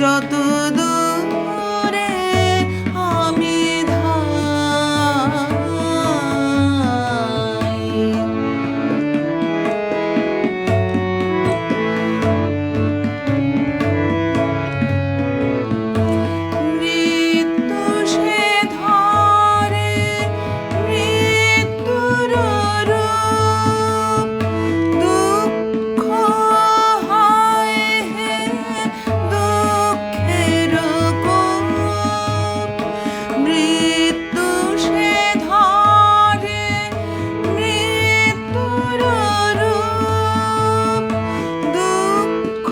যত দূরে আমি ধাই। মৃত্যু সে ধরে মৃত্যুর রূপ, দুঃখ হয় হে দুঃখের কূপ। মৃত্যু সে ধরে মৃত্যুর রূপ, দুঃখ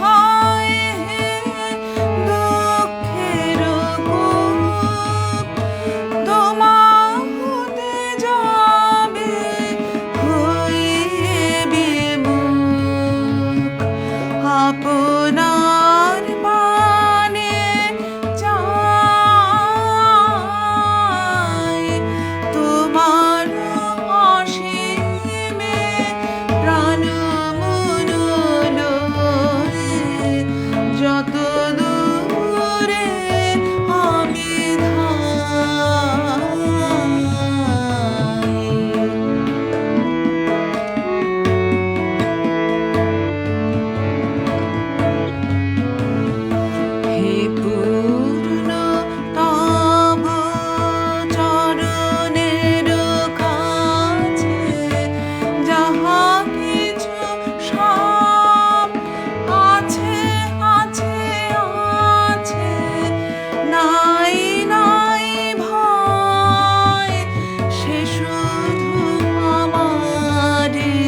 হয় হে দুঃখের কূপ। তোমাতে যাবে হইয়ে বিমুখ, আপনার পানে চাই। তোমার অসীমে প্রাণ মন লয়ে, যত দূরে আমি ধাই। হে পূর্ণ তব চরণের কাছে যাহা কিছু সব আছে আছে আছে, নাই নাই ভয়। সে শুধু আমারে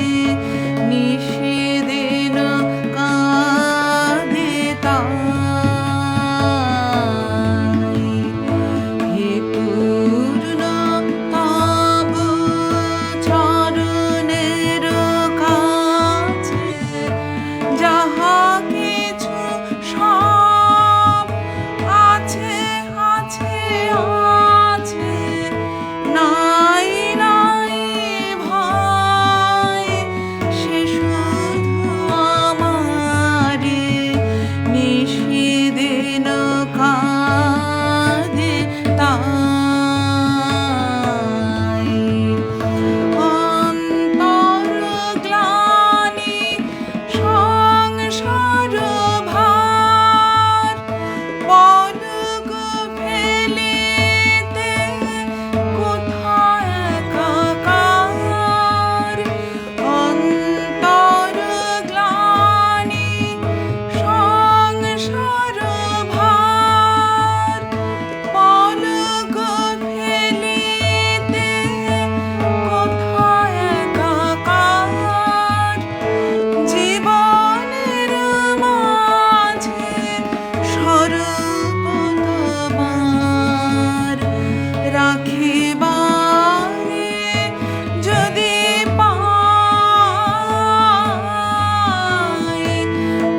নিষেদিন কাঁদে তাই। হে পূর্ণ তব চরণের কাছে যাহা কিছু সব আছে আছে আছে, নাই নাই ভয়। সে শুধু আমারে নিষেদিন কাঁদে তাই। অন্তর্গ্লানি সংসার ভার, পলক ফেলিতে কোথায় একাকার। অন্তর্গ্লানি সংসার ভার, পলক ফেলিতে কোথায় একাকার। জীবনের মাঝে স্বরূপ তোমার রাখিবারে যদি পাই।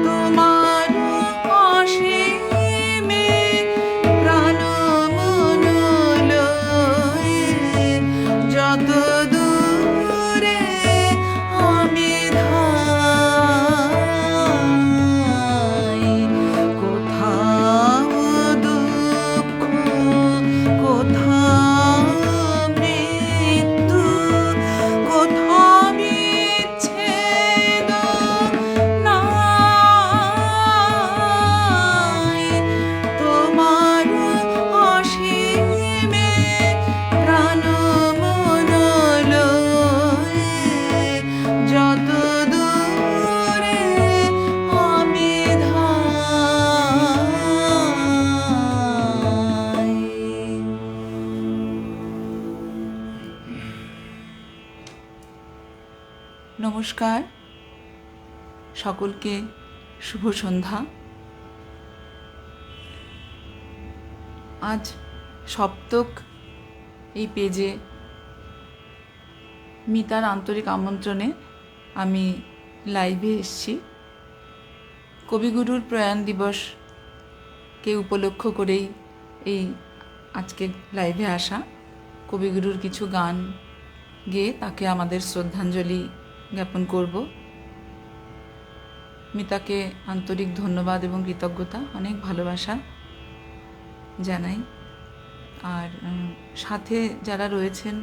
তোমার অসীমে প্রাণ মন লয়ে, যত দূরে আমি ধাই। কোথাও দুঃখ, কোথাও মৃত্যু, কোথাও বিচ্ছেদ নাই। তোমার অসীমে প্রাণ মন লয়ে, যত দূরে আমি ধাই। নমস্কার, সকলকে শুভ সন্ধ্যা। আজ সপ্তক এই পেজে মিতার আন্তরিক আমন্ত্রণে আমি লাইভে এসেছি। কবিগুরুর প্রয়াণ দিবসকে উপলক্ষ করেই এই আজকে লাইভে আসা। কবিগুরুর কিছু গান গেয়ে তাকে আমাদের শ্রদ্ধাঞ্জলি জ্ঞাপন করব। মিতাকে আন্তরিক ধন্যবাদ এবং কৃতজ্ঞতা, অনেক ভালোবাসা জানাই। আর সাথে যারা রয়েছেন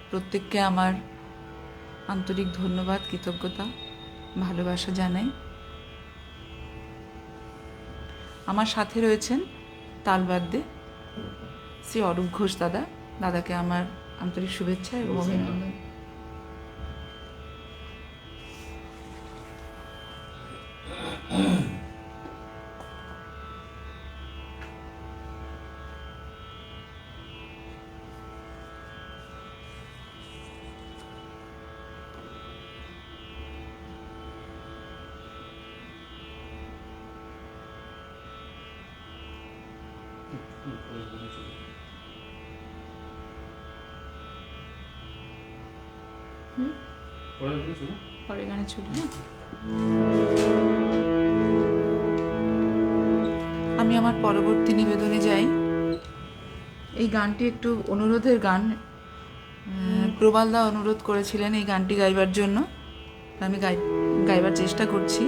প্রত্যেককে আমার আন্তরিক ধন্যবাদ, কৃতজ্ঞতা, ভালোবাসা জানাই। আমার সাথে রয়েছেন তালবাদ্যে শ্রী অরূপ ঘোষ দাদাকে আমার আন্তরিক শুভেচ্ছা এবং অভিনন্দন। পরে গানে চলি না। আমি আমার পরবর্তী নিবেদনে যাই। এই গানটি একটু অনুরোধের গান, প্রবালদা অনুরোধ করেছিলেন এই গানটি গাইবার জন্য, আমি গাইবার চেষ্টা করছি।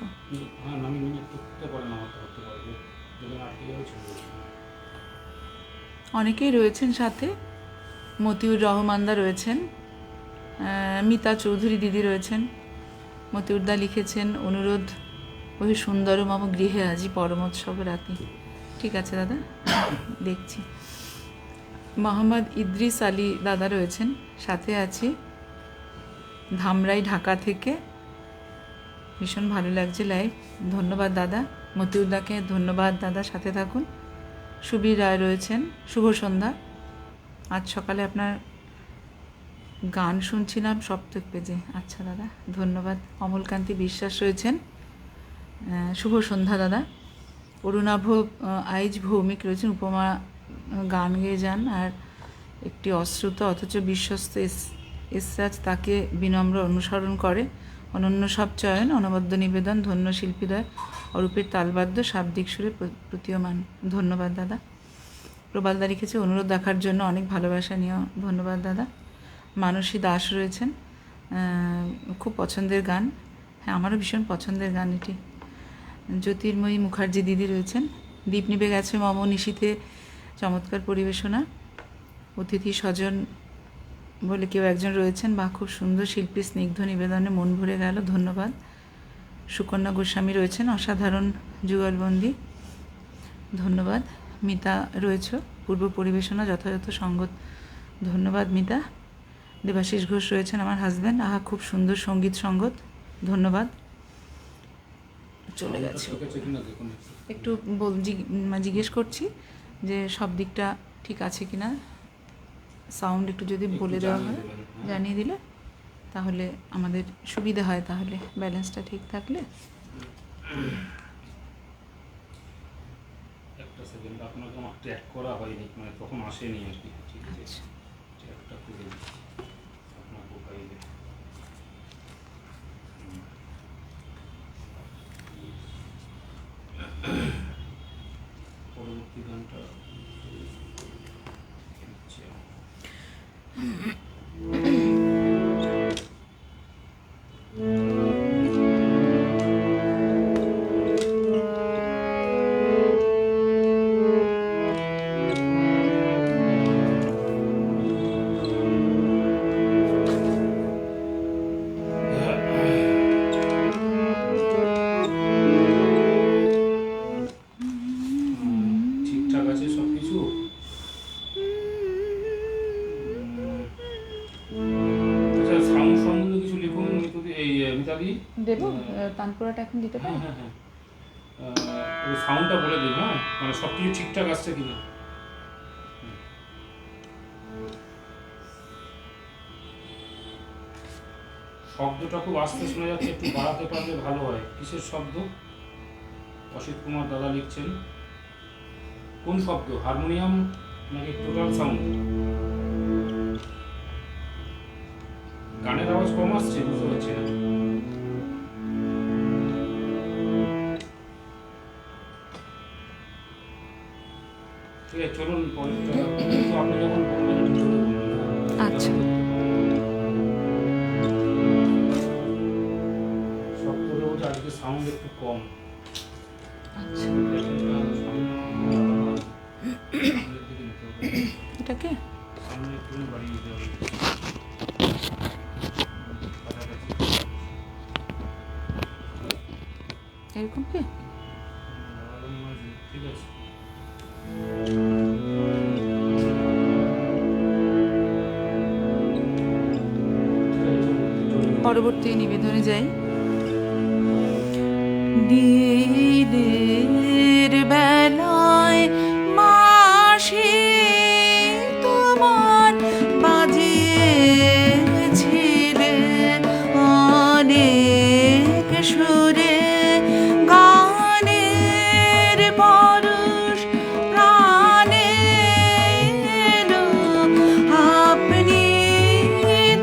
তো। হ্যাঁ, আমি নিজে করতে পারেন, আমাকে করতে পারবে, যদি আটকে যাবে ছেড়ে দেবো। অনেকেই রয়েছেন সাথে, মতিউর রহমানদা রয়েছেন, মিতা চৌধুরী দিদি রয়েছেন। মতিউরদা লিখেছেন, অনুরোধ ওই সুন্দর মম গৃহে আজি পরমোৎসব রাতি। ঠিক আছে দাদা, দেখছি। মোহাম্মদ ইদ্রিস আলী দাদা রয়েছেন, সাথে আছি ধামরাই ঢাকা থেকে। ভীষণ ভালো লাগছে লাইভ, ধন্যবাদ দাদা। মতিউরদাকে ধন্যবাদ দাদা, সাথে থাকুন। সুবীর রায় রয়েছেন, শুভ সন্ধ্যা। আজ সকালে আপনার গান শুনছিলাম সপ্তক পেজে। আচ্ছা দাদা, ধন্যবাদ। অমলকান্তি বিশ্বাস রয়েছেন, শুভ সন্ধ্যা দাদা। অরুণাভ আইজ ভৌমিক রয়েছেন, উপমা গান গেয়ে যান আর একটি অশ্রুত অথচ বিশ্বস্ত এসরাজ তাকে বিনম্র অনুসরণ করে। অনন্য সব চয়ন, অনবদ্য নিবেদন, ধন্য শিল্পীদয়, অরূপের তালবাদ্য, শাব্দিক সুরে প্রতীয়মান। ধন্যবাদ দাদা। প্রবালদা লিখেছে, অনুরোধ দেখার জন্য অনেক ভালোবাসা নিয়েও। ধন্যবাদ দাদা। মানসী দাস রয়েছেন, খুব পছন্দের গান। হ্যাঁ, আমারও ভীষণ পছন্দের গান এটি। জ্যোতির্ময়ী মুখার্জি দিদি রয়েছেন, দীপ নিবে গেছে মম নিশীথে, চমৎকার পরিবেশনা। অতিথি স্বজন বলে কেউ একজন রয়েছেন, বা খুব সুন্দর শিল্পী স্নিগ্ধ নিবেদনে মন ভরে গেল। ধন্যবাদ। সুকন্যা গোস্বামী রয়েছেন, অসাধারণ যুগলবন্দি। ধন্যবাদ। মিতা রয়েছে, পূর্ব পরিবেশনা যথাযথ সঙ্গত। ধন্যবাদ মিতা। দেবাশিস ঘোষ রয়েছেন, আমার হাজব্যান্ড। আহা, খুব সুন্দর সঙ্গীত সঙ্গত। ধন্যবাদ। চলে গেছে, একটু জিজ্ঞেস করছি যে সব দিকটা ঠিক আছে কিনা। সাউন্ড একটু যদি বলে দেওয়া হয়, জানিয়ে দিলে তাহলে আমাদের সুবিধা হয়, তাহলে ব্যালেন্সটা ঠিক থাকলে। একটা সেকেন্ড, আপনাকে আমার ট্র্যাক করা হয়নি, মানে তখন আসেনি আর কি। ঠিক আছে, ট্র্যাকটা করে দিচ্ছি আপনার প্রোফাইলে। পরবর্তী গানটা ঠিকঠাক আছে সব কিছু। আচ্ছা, সাউন্ড সম্বন্ধে কিছু লিখুন এই মিতালি। দেবো তানপুরাটা এখন দিতে পারি? হ্যাঁ হ্যাঁ হ্যাঁ, সাউন্ডটা বলে দিন। হ্যাঁ, মানে সব কিছু ঠিকঠাক আসছে কিনা। শব্দটা খুব আস্তে শোনা যাচ্ছে, একটু বাড়াতে পারলে ভালো হয়। কিসের শব্দ? অসিত কুমার দাদা লিখছেন, কোন শব্দ? হারমোনিয়াম নাকি টোটাল সাউন্ড? গানের আওয়াজ কম আসছে, বুঝতে পারছি না। ঠিক আছে, চলুন পরেরটা। কিন্তু আপনি যখন বলবেন একটু জোরে বলবেন। আচ্ছা। সব করে ওটা আজকে সাউন্ড একটু কম। আচ্ছা, এটাকে সামনে একটু বাড়িয়ে দিতে হবে। এরকম কি? ঠিক আছে। পরবর্তী নিবেদনে যাই। দিনের বেলায় মাসি তোমার বাজিয়েছিলে অনেক সুরে, গানের পরশ প্রাণে এলো। আপনি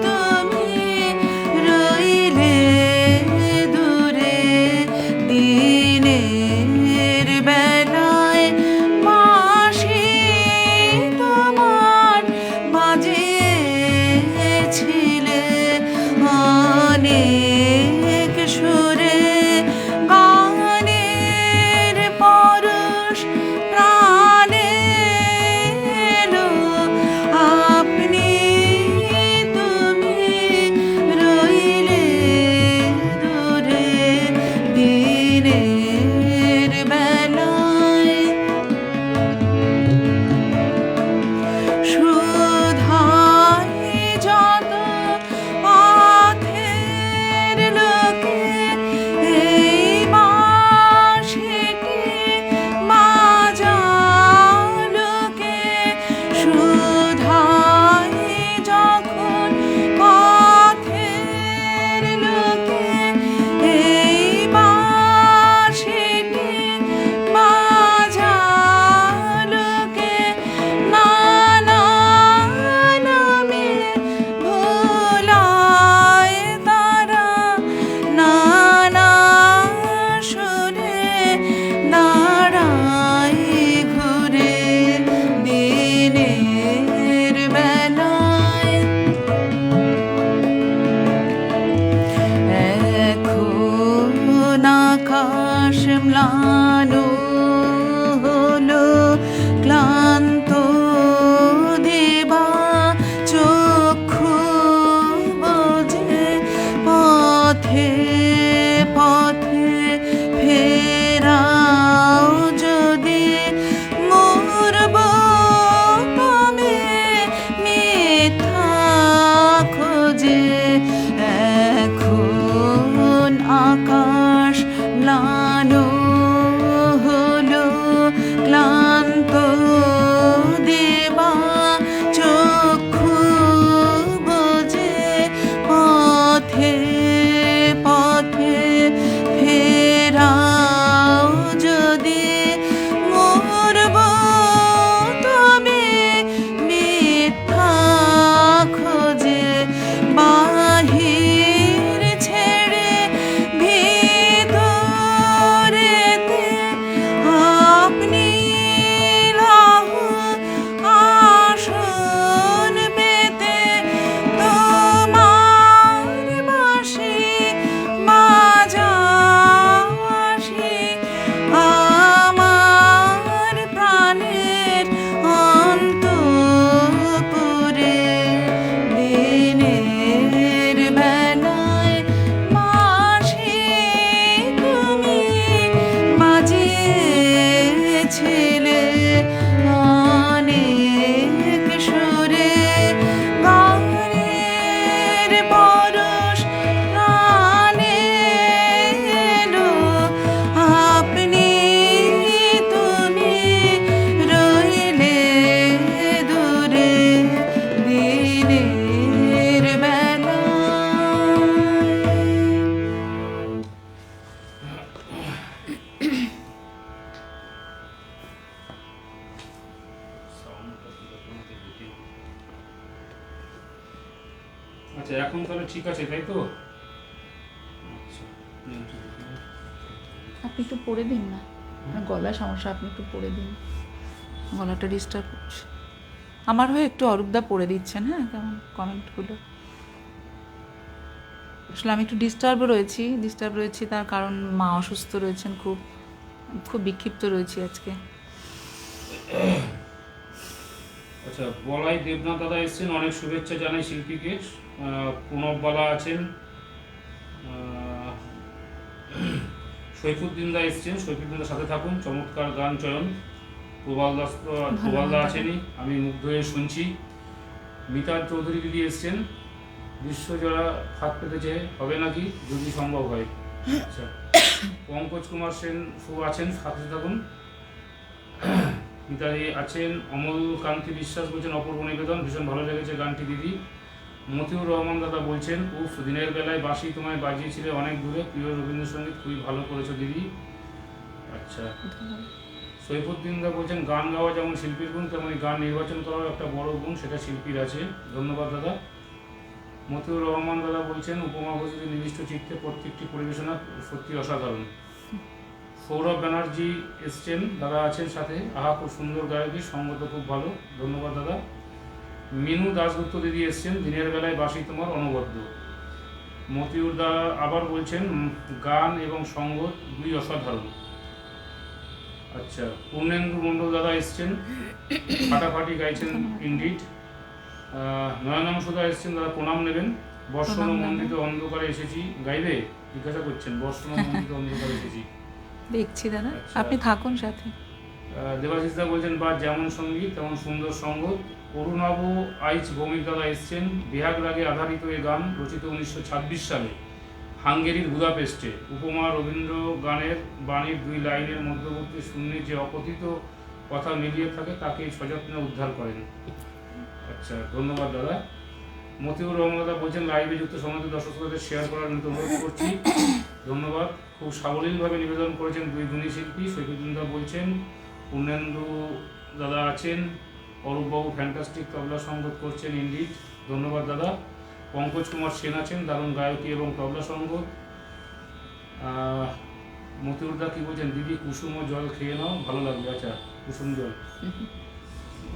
তুমি রইলে আচ্ছা, এখন তাহলে ঠিক আছে, তাই তো? আচ্ছা, আপনি একটু পড়ে দিন না, আপনার গলা সমস্যা, আপনি একটু পড়ে দিন, গলাটা ডিস্টার্ব করছে। আমার হয়ে একটু অরূপদা পড়ে দিচ্ছেন, হ্যাঁ, কেমন কমেন্টগুলো। আসলে আমি একটু ডিস্টার্ব রয়েছি, তার কারণ মা অসুস্থ রয়েছেন, খুব খুব বিক্ষিপ্ত রয়েছি আজকে। আচ্ছা, বলাই দেবনাথ দাদা এসেছেন, অনেক শুভেচ্ছা জানাই শিল্পীকে। প্রণববালা আছেন, সৈফুদ্দিন দা এসেছেন, সৈফুদ্দিন দার সাথে থাকুন, চমৎকার গান চয়ন। প্রবালদা আছেনই, আমি মুগ্ধ হয়ে শুনছি। মিতার চৌধুরী দিদি এসছেন, বিশ্বজোড়া ফাঁদ পেতেছে, হবে নাকি, যদি সম্ভব হয়। আচ্ছা, পঙ্কজ কুমার সেন আছেন, সাথে থাকুন। মিতালি আছেন, অমল কান্তি বিশ্বাস বলছেন অপূর্ব নিবেদন, ভীষণ ভালো লেগেছে গানটি দিদি। মতিউর রহমান দাদা বলছেন উফ, দিনের বেলায় বাঁশি তোমায় বাজিয়েছিলে অনেক দূরে, প্রিয় রবীন্দ্রসঙ্গীত, খুবই ভালো করেছো দিদি। আচ্ছা, সৈফুদ্দিন দা বলছেন গান গাওয়া যেমন শিল্পীর গুণ, তেমনি গান নির্বাচন করার একটা বড় গুণ, সেটা শিল্পীর আছে। ধন্যবাদ দাদা। মতিউর রহমান দাদা বলছেন উপমা ঘোষের নির্দিষ্ট চিত্তে প্রত্যেকটি পরিবেশনা সত্যি অসাধারণ। সৌরভ ব্যানার্জি এসছেন, দাদা আছেন সাথে, আহা খুব সুন্দর গায়কী, সঙ্গত খুব ভালো, ধন্যবাদ দাদা। মিনু দাশগুপ্ত দিদি এসছেন, দিনের বেলায় বাঁশি তোমার অনবদ্য। মতিউর দা আবার বলছেন গান এবং সঙ্গত দুই অসাধারণ। আচ্ছা, পূর্ণেন্দু মণ্ডল দাদা এসছেন, ফাটাফাটি গাইছেন ইন্ডিড। নয়নাংশুদা এসছেন, দাদা প্রণাম নেবেন। বর্ষণ মন্দিত অন্ধকারে এসেছি, গাইবে জিজ্ঞাসা করছেন, বর্ষণ মন্দিত অন্ধকারে এসেছি। দেখছি দাদা, আপনি থাকুন সাথে। দেবাশিস দা বলছেন বা যেমন সঙ্গীত তেমন সুন্দর সঙ্গত। অরুণাভ আইচ ভৌমিক দাদা এসছেন, বিহাগ রাগে আধারিত এ গান রচিত 1926 সালে হাঙ্গেরির বুদাপেস্টে। উপমা রবীন্দ্র গানের বাণীর দুই লাইনের মধ্যবর্তী শূন্যে যে অকথিত কথা মিলিয়ে থাকে তাকে সযত্নে উদ্ধার করেন। আচ্ছা, ধন্যবাদ দাদা। মতিউর রহমান দাদা বলছেন লাইভে যুক্ত সমস্ত দর্শক শ্রোতাদের শেয়ার করার মতো অনুরোধ করছি, ধন্যবাদ। খুব সাবলীলভাবে নিবেদন করেছেন দুই গুণী শিল্পী। সৈফুদ্দিন দা বলছেন পূর্ণেন্দু দাদা আছেন, অরূপবাবু ফ্যান্টাস্টিক তবলা সঙ্গত করছেন ইন্ডিড, ধন্যবাদ দাদা। পঙ্কজ কুমার সেন আছেন, দারুণ গায়কী এবং তবলা সঙ্গত। মতিউর দা কি বলছেন, দিদি কুসুম ও জল খেয়ে নাও, ভালো লাগবে। আচ্ছা, কুসুম জল।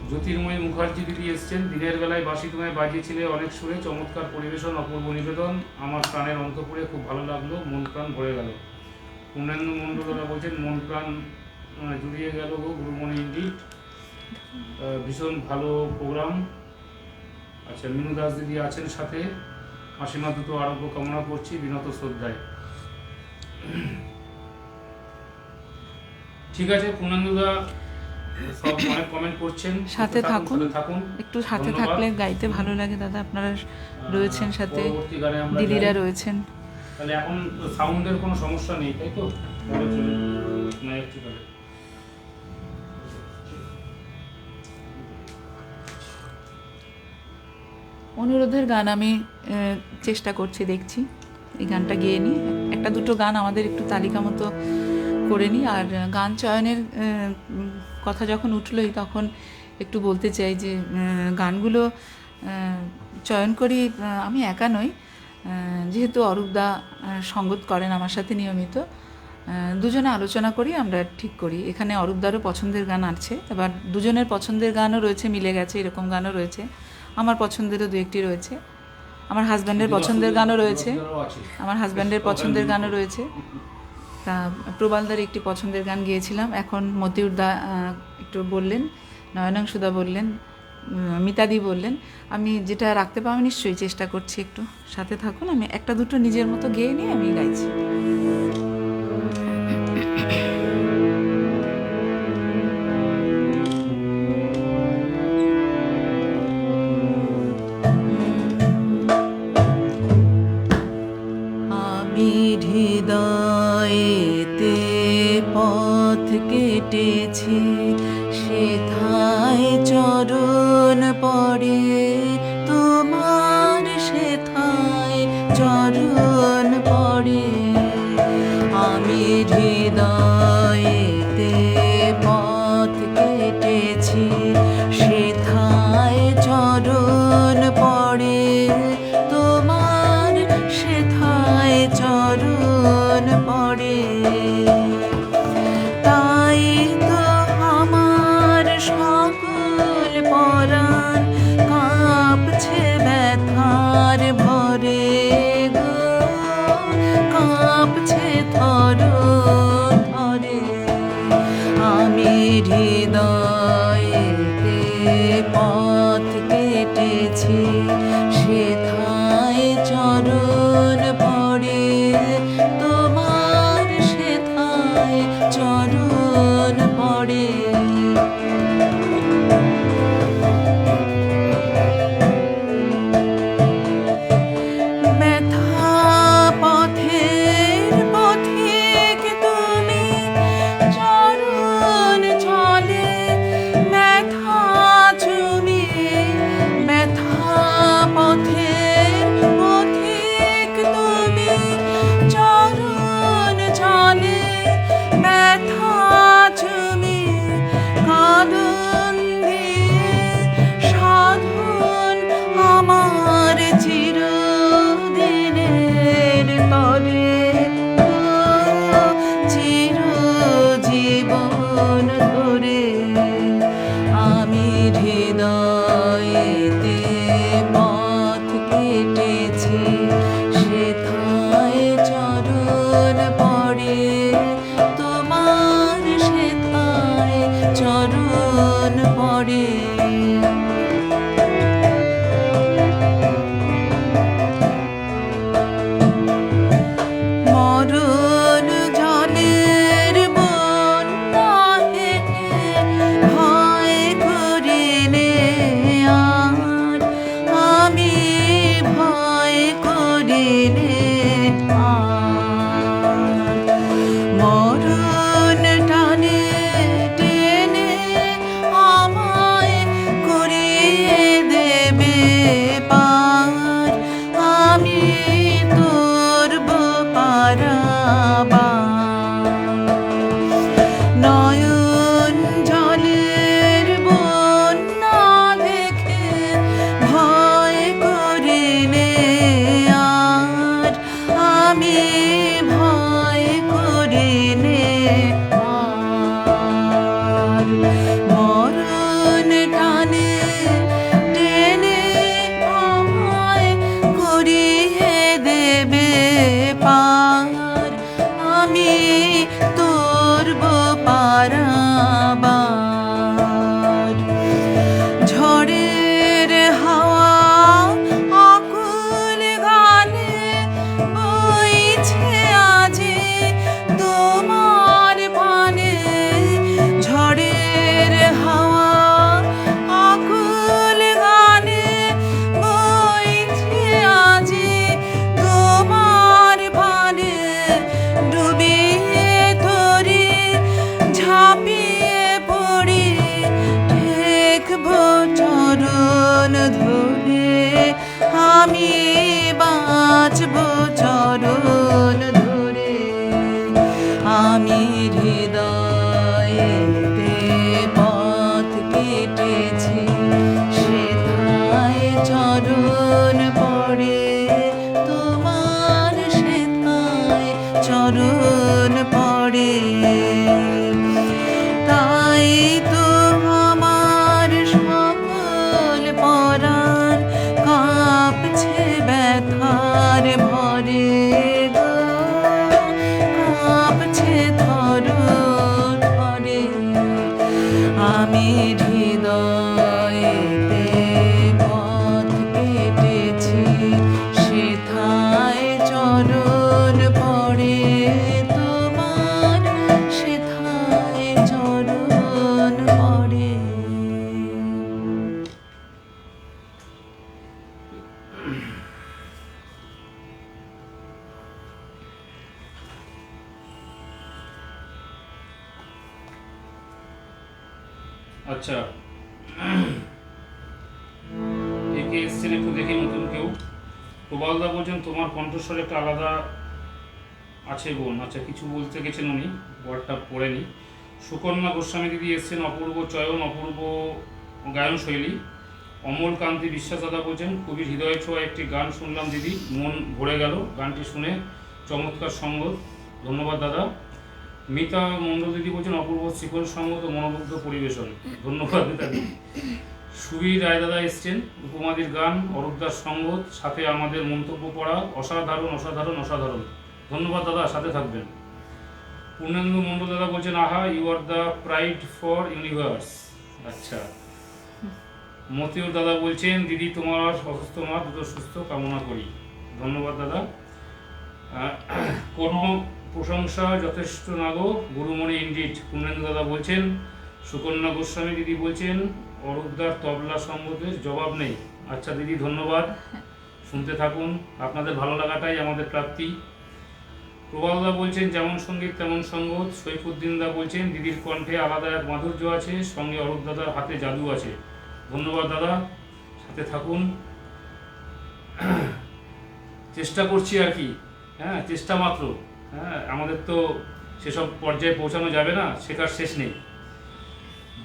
জ্যোতির্ময়ী মুখার্জি দিদি এসছেন, দিনের বেলায় বাঁশি তোমায় বাজিয়েছিলে অনেক সুরে, চমৎকার পরিবেশন, অপূর্ব নিবেদন, আমার প্রাণের অন্তঃপুরে খুব ভালো লাগলো, মন প্রাণ ভরে গেল। পূর্ণেন্দু মণ্ডলরা বলছেন মন প্রাণ জুড়িয়ে গেল গো গুরুমণি ইন্ডিড, ভীষণ ভালো প্রোগ্রাম। আচ্ছা, মিনু দাস দিদি আছেন সাথে, মাসিমা দ্রুত আরোগ্য কামনা করছি, বিনত শ্রদ্ধায়। ঠিক আছে, পূর্ণেন্দুদা সব অনেক কমেন্ট করছেন, সাথে থাকুন, একটু সাথে থাকলে গাইতে ভালো লাগে দাদা। আপনারা রয়েছেন সাথে, দিদিরা রয়েছেন। তাহলে এখন সাউন্ডের কোনো সমস্যা নেই, তাই তো? তাহলে চলুন না একটু তাহলে। অনুরোধের গান আমি চেষ্টা করছি, দেখছি এই গানটা গেয়ে নিই। একটা দুটো গান আমাদের একটু তালিকা মতো করে নিই। আর গান চয়নের কথা যখন উঠলোই তখন একটু বলতে চাই যে গানগুলো চয়ন করি আমি একা নই, যেহেতু অরূপদা সঙ্গত করেন আমার সাথে নিয়মিত, দুজনে আলোচনা করি, আমরা ঠিক করি। এখানে অরূপদারও পছন্দের গান আছে, এবার দুজনের পছন্দের গানও রয়েছে, মিলে গেছে, এরকম গানও রয়েছে। আমার পছন্দেরও দু একটি রয়েছে, আমার হাজব্যান্ডের পছন্দের গানও রয়েছে, তা প্রবালদার একটি পছন্দের গান গিয়েছিলাম। এখন মতিউরদা একটু বললেন, নয়নাংশুদা বললেন, মিতাদি বললেন, আমি যেটা রাখতে পারবো নিশ্চয়ই চেষ্টা করছি। একটু সাথে থাকুন, আমি একটা দুটো নিজের মতো গেয়ে নিয়ে আমি গাইছি। হৃদয়েতে পথ কেটেছি, সেথায় চরণ পড়ে তোমার, সেথায় চরণ পড়ে। হৃদয়েতে পথ কেটেছি, সেথায় চরণ পড়ে তোমার, সেথায় চরণ পড়ে। মরণ জলের বন্যা হেঁটে ভয় করিলে আর, আমি ভয় করিলে আর। মরণ টানে টেনে আমায় করিয়ে দেবে পার, আমি তোরব পারাবার। নয়ন জলের বন্যা দেখে ভয় করিলে আর, আমি ভয় করিলে আর। মরণ টানে টেনে আমায় করিয়ে দেবে পার, আমি তোরব পারাবার। ঝড়ের হাওয়া আকুল গানে বইছে আজি তোমার পানে, ঝড়ের হাওয়া আকুল গানে বইছে আজি তোমার পানে। ডুবিয়ে ধরি ঝাঁপিয়ে পড়ি, ঠেকবো চরণ ধরে, আমি বাঁচবো চরণ ধরে। আমি হৃদয়েতে পথ কেটেছি, সেথায় চরণ পড়ে তোমার, সেথায় চরণ পড়ে। তাই তো আমার সকল পরাণ কাঁপছে ব্যথার ভরে গো, কাঁপছে থর থরে। আমি হৃদয়েতে পথ কেটেছি, সেথায় চরণ পড়ে তোমার, সেথায় চরণ পড়ে। আচ্ছা, একে এসছেন একটু দেখি নতুন কেউ। প্রবালদা বলছেন তোমার কণ্ঠস্বর একটা আলাদা আছে বোন। আচ্ছা, কিছু বলতে গেছেন উনি, ওয়ার্ডটা পড়েনি। সুকন্যা গোস্বামী দিদি এসছেন, অপূর্ব চয়ন, অপূর্ব গায়ন শৈলী। অমল কান্তি বিশ্বাস দাদা বলছেন খুবই হৃদয় ছোঁয়া একটি গান শুনলাম দিদি, মন ভরে গেল গানটি শুনে, চমৎকার সঙ্গত, ধন্যবাদ দাদা। মিতা মণ্ডল দিদি বলছেন অপূর্ব শিকল সঙ্গত ও মনোমুগ্ধ পরিবেশন, ধন্যবাদ দাদি। সুবীর রায় দাদা এসছেন, উপমাদির গান, অরূপদার সঙ্গত, সাথে আমাদের মন্তব্য পড়া, অসাধারণ অসাধারণ অসাধারণ, ধন্যবাদ দাদা, সাথে থাকবেন। পূর্ণেন্দু মণ্ডল দাদা বলছেন আহা, you are the pride for universe. আচ্ছা। মতিউর দাদা বলছেন দিদি তোমার অসুস্থ মা দ্রুত সুস্থ কামনা করি, ধন্যবাদ দাদা। কোনো প্রশংসা যথেষ্ট না গো গুরুমণি ইন্ডিট, পূর্ণেন্দু দাদা বলছেন। সুকন্যা গোস্বামী দিদি বলছেন অরূপদার তবলা সঙ্গতের জবাব নেই। আচ্ছা দিদি, ধন্যবাদ, শুনতে থাকুন, আপনাদের ভালো লাগাটাই আমাদের প্রাপ্তি। প্রবালদা বলছেন যেমন সঙ্গীত তেমন সঙ্গত। সৈফুদ্দিন দা বলছেন দিদির কণ্ঠে আলাদা এক মাধুর্য আছে, সঙ্গে অরূপ দাদার হাতে জাদু আছে, ধন্যবাদ দাদা, সাথে থাকুন। চেষ্টা করছি আর কি, হ্যাঁ চেষ্টা মাত্র, হ্যাঁ আমাদের তো সেসব পর্যায়ে পৌঁছানো যাবে না, শেখার শেষ নেই।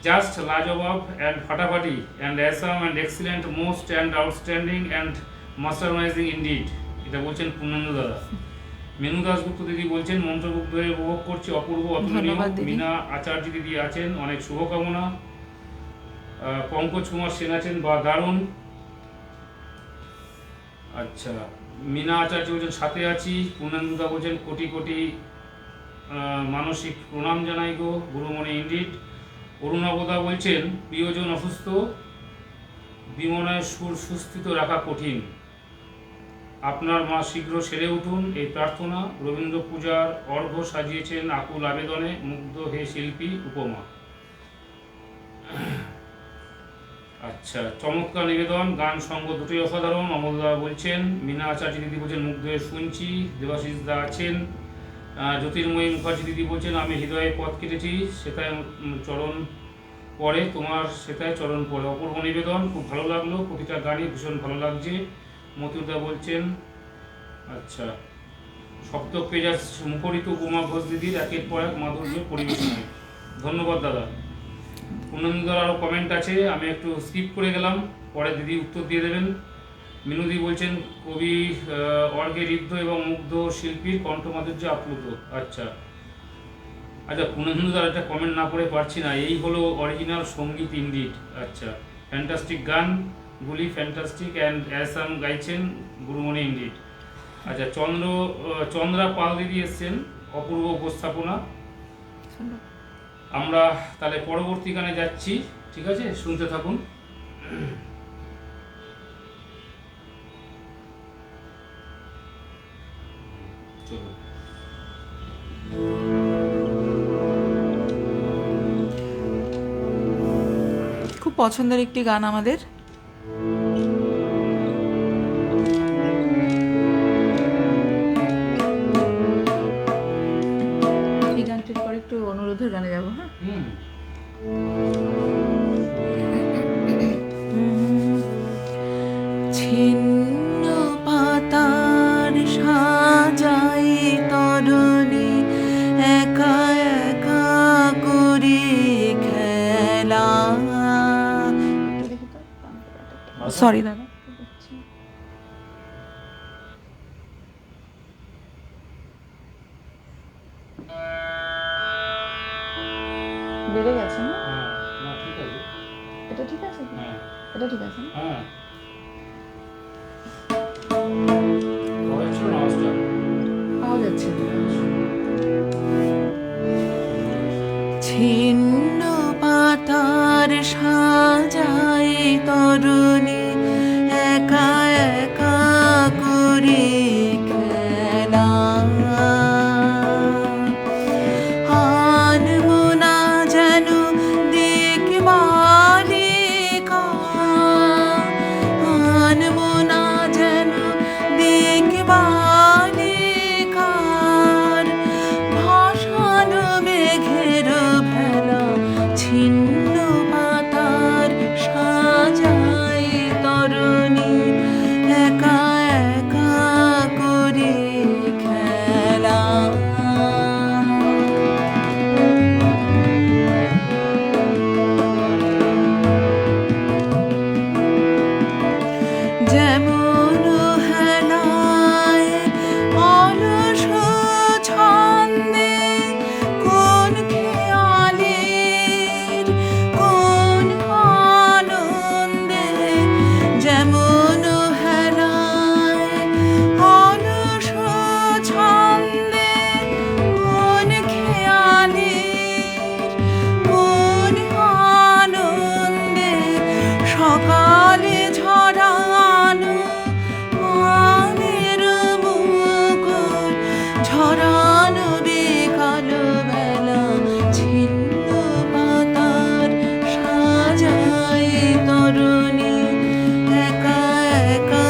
জাস্ট লাজবাব অ্যান্ড ফাটাফাটি and awesome and excellent, most and outstanding and mesmerizing indeed, এটা বলছেন পূর্ণেন্দু দাদা। মেনু দাসগুপ্ত দিদি বলছেন মন্ত্রমুগ্ধ হয়ে উপভোগ করছি, অপূর্ব অতুলনীয়। মিনা আচার্য দিদি আছেন, অনেক শুভকামনা। পঙ্কজ কুমার সেন আছেন বা দারুণ। আচ্ছা, মিনা আচার্য বলছেন সাথে আছি। পূর্ণেন্দুদা বলছেন কোটি কোটি মানসিক প্রণাম জানাই গো গুরুমণি ইন্ডিট। অরুণাবদা বলছেন প্রিয়জন অসুস্থ, বিমনায় সুর সুস্থিত রাখা কঠিন, আপনার মা শীঘ্র সেরে উঠুন এই প্রার্থনা। রবীন্দ্র পূজার অর্ঘ্য সাজিয়েছেন আকুল আবেদনে, মুগ্ধ হে শিল্পী উপমা। আচ্ছা, চমৎকার নিবেদন, গান সঙ্গ দুটোই অসাধারণ। অমলদা বলছেন, মিনা আচার্য দিদি বলছেন মুগ্ধ হয়ে শুনছি। দেবাশিস দা আছেন। জ্যোতির্ময়ী মুখার্জি দিদি বলছেন আমি হৃদয়ে পথ কেটেছি, সেটাই চরণ পরে তোমার, সেটাই চরণ পরে। অপূর্ব নিবেদন, খুব ভালো লাগলো, প্রতিটা গানই ভীষণ ভালো লাগছে। মতিউরদা বলছেন আচ্ছা, সপ্ত পেজাজ মুখরিত উপমা ঘোষ দিদির একের পর এক মাধুর্য পরিবেশনায়। ধন্যবাদ দাদা। পূর্ণেন্দুদার আরও কমেন্ট আছে, আমি একটু স্কিপ করে গেলাম, পরে দিদি উত্তর দিয়ে দেবেন। মিনুদি বলছেন কবি অর্ঘে ঋদ্ধ এবং মুগ্ধ শিল্পীর কণ্ঠমাধুর্য আপ্লুত। আচ্ছা আচ্ছা, পূর্ণেন্দুদার একটা কমেন্ট না পড়ে পারছি না, এই হলো অরিজিনাল সঙ্গীত ইন্ডিট। আচ্ছা, ফ্যান্টাস্টিক গানগুলি, ফ্যান্টাস্টিক অ্যান্ড অ্যাসাম গাইছেন গুরুমণি ইন্ডিট। আচ্ছা, চন্দ্রা পাল দিদি এসছেন, অপূর্ব উপস্থাপনা। আমরা তাহলে পরবর্তী গানে যাচ্ছি, ঠিক আছে, শুনতে থাকুন। চলো। খুব পছন্দের একটি গান আমাদের। এই গানটির পর একটু অনুরোধের গানে যাবো। হ্যাঁ, ছিন্ন পাতার সাজাই তরণী, একা একা করি খেলা। সরি দাদা, বেড়ে গেছে না? না, ঠিক আছে, এটা ঠিক আছে, হ্যাঁ এটা ঠিক আছে না? হ্যাঁ, ছিল না আওয়াজটা? পাওয়া যাচ্ছে না। ছিন্ন পাতার সাজাই তরুণী, একা একা করি খেলা। আনবো না যেন দেখবালিকা, আনবো না যেন দেখবালিকার ভাসানো মেঘের ভেলা। ছিন্ন পাতার সাজাই তরুণী, একা একা করি খেলা। যেমন হেলায় অলস ছন্দে, কোন খেয়ালের কোন আনন্দে। যেমন হেলায় অলস ছন্দে, কোন খেয়ালের কোন আনন্দে। সকালে ঝরানো মানের মুকুল, ঝরানো বিকাল বেলা। ছিন্ন পাতার সাজাই তরুণী, একা একা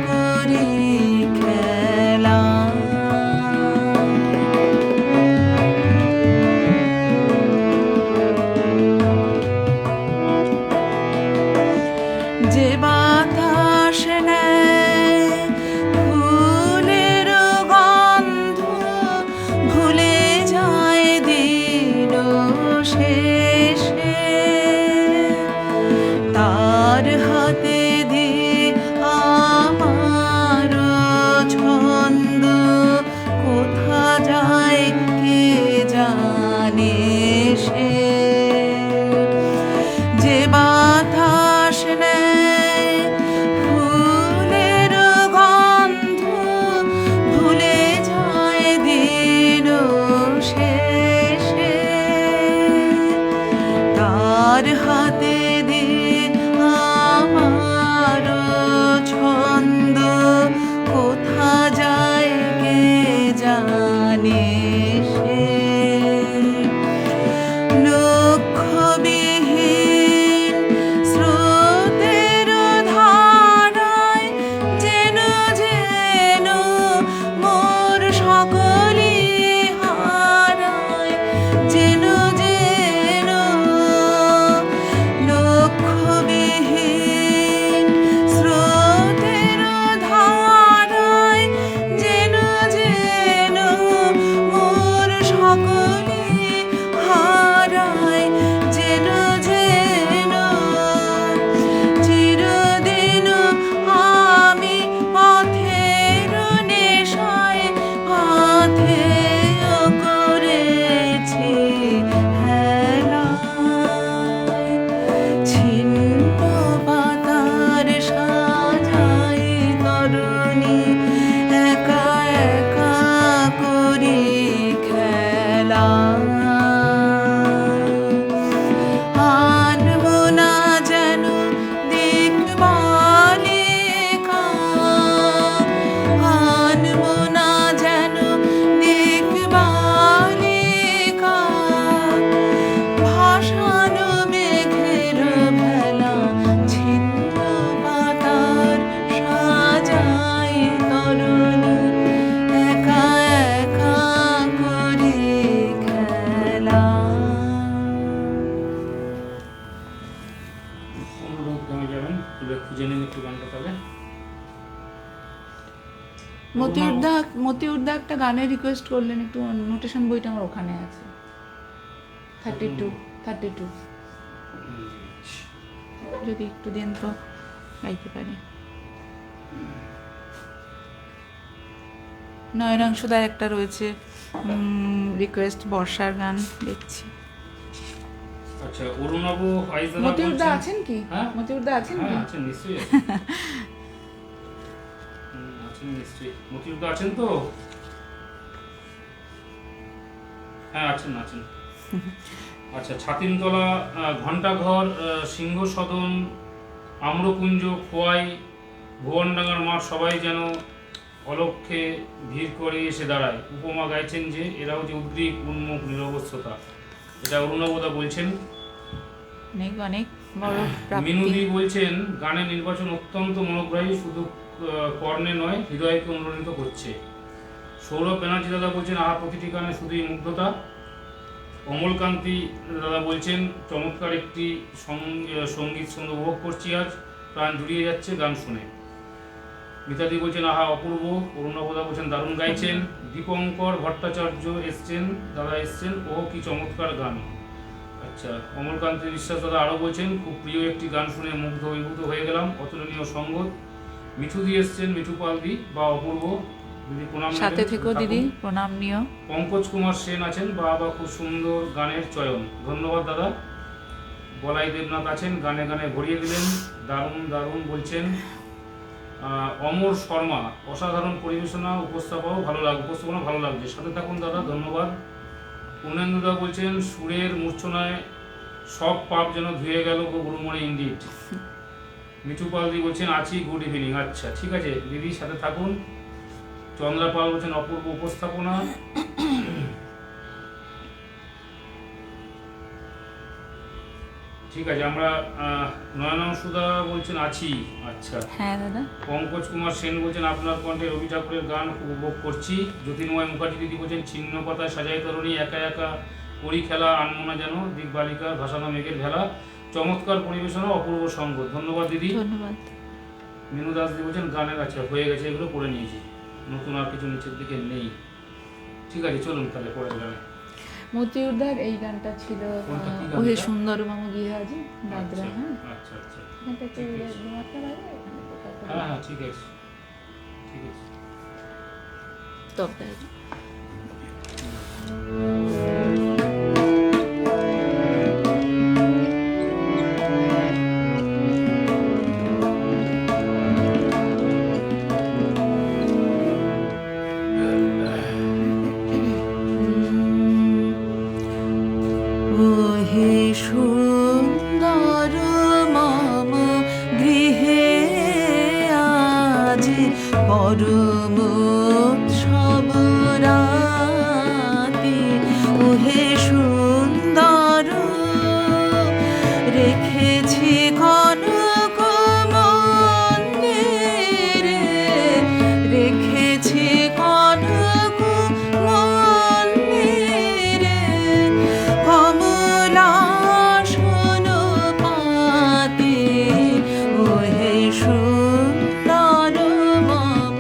করি খেলা। যে বাতাস নেয় ফুলের গন্ধ, ভুলে যায় দিন শেষে। তার হাতে দিয়ে আমার ছন্দ কোথা যায় কে জানে সে। যে এবার খুঁজে নিন একটু গানটা তাহলে। মতিউর দা একটা গানের রিকোয়েস্ট করলেন, একটু নোটেশন বইটা আমার ওখানে আছে, 32 যদি একটু দেন তো গাইতে পারি। নয়নাংশদার একটা রয়েছে রিকোয়েস্ট, বর্ষার গান দেখছি। আচ্ছা, অরুণাভ আইজদাদা মতিউর দা বলছেন, আছেন কি? হ্যাঁ? মতিউর দা আছেন কি? হ্যাঁ আছেন, নিশ্চয়ই আছেন। আছেন নিশ্চয়ই। মতিউর দা আছেন তো? হ্যাঁ আছেন আছেন। আচ্ছা, ছাতিমতলা, ঘণ্টাঘর, সিংহ সদন, আম্রকুঞ্জ, খোয়াই, ভুবনডাঙ্গার মাঠ সবাই যেন অলক্ষ্যে ভিড় করে এসে দাঁড়ায়। উপমা গাইছেন যে এরাও যে উদ্গ্রীব উন্মুখ নিরবস্থতা। এটা অরুণাবদা বলছেন। অনেক অনেক বড় প্রাপ্তি। মিনুদি বলছেন গানের নির্বাচন অত্যন্ত মনোগ্রাহী, শুধু কর্ণে নয় হৃদয়কে অনুপ্রাণিত করছে। সৌরভ ব্যানার্জি দাদা বলছেন আহা, প্রতিটি গানে শুধুই মুগ্ধতা। অমলকান্তি দাদা বলছেন চমৎকার একটি সঙ্গীত সঙ্গে উপভোগ করছি, আজ প্রাণ জুড়িয়ে যাচ্ছে গান শুনে। মিতাদি বলছেন আহা অপূর্ব। অরুণাবদা বলছেন দারুণ গাইছেন। দীপঙ্কর ভট্টাচার্য এসছেন, দাদা এসছেন, ও কি চমৎকার গান। আচ্ছা, অমলকান্তি বিশ্বাস দাদা আরও বলছেন খুব প্রিয় একটি গান শুনে মুগ্ধ অভিভূত হয়ে গেলাম, অতুলনীয় সঙ্গত। মিঠু দি এসছেন, মিঠু পালদি বা অপূর্ব দিদি প্রণাম সাথে নেবেন, থেকো থাকুন। দিদি, প্রণাম নিও। পঙ্কজ কুমার সেন আছেন, বাবা খুব সুন্দর গানের চয়ন, ধন্যবাদ দাদা। বলাই দেবনাথ আছেন, গানে গানে ভরিয়ে দিলেন, দারুণ দারুণ বলছেন। অমর শর্মা অসাধারণ পরিবেশনা, উপস্থাপনা ভালো লাগছে, সাথে থাকুন দাদা, ধন্যবাদ। পূর্ণেন্দুদা বলছেন সুরের মূর্ছনায় সব পাপ যেন ধুয়ে গেল গো গুরুমণি ইন্ডিট। মিঠু পালদি বলছেন আছি, গুড ইভিনিং। আচ্ছা ঠিক আছে দিদি, সাথে থাকুন। চন্দ্রা পাল বলছেন অপূর্ব উপস্থাপনা। ঠিক আছে, আমরা নয়নাংশুদা বলছেন আছি। আচ্ছা, হ্যাঁ দাদা। পঙ্কজ কুমার সেন বলছেন আপনার কণ্ঠে রবি ঠাকুরের গান খুব উপভোগ করছি। জ্যোতির্ময় মুখার্জি দিদি বলছেন ছিন্ন পাতায় সাজাই তরণী, একা একা করি খেলা, আনমনা যেন দিক বালিকার ভাসানো মেঘের ভেলা, চমৎকার পরিবেশনা, অপূর্ব সঙ্গ, ধন্যবাদ দিদি। ধন্যবাদ। মিনু দাস দিদি বলছেন গানের আছে হয়ে গেছে, এগুলো পড়ে নিয়েছি, নতুন আর কিছু নিচের দিকে নেই। ঠিক আছে, চলুন তাহলে পরের গানে। মতিউরদার এই গানটা ছিল কোনটা, কি গানটা? ওহে সুন্দর মামু গিহাজি দাদরা। আচ্ছা, হ্যাঁ, আচ্ছা আচ্ছা, এখানটা একটু ঠিক আছে। মাত্রা বাড়ে, এখানে কোথাও তো হ্যাঁ হ্যাঁ ঠিক আছে, ঠিক আছে। তবে ওহে সুন্দর মম গৃহে আজ পরম উৎসব রাতে, ওহে সুন্দর রেখেছি কনক মন্দিরে, রেখেছি কনক মন্দিরে, কমলাসন পাতে, ওহে সুন্দর মম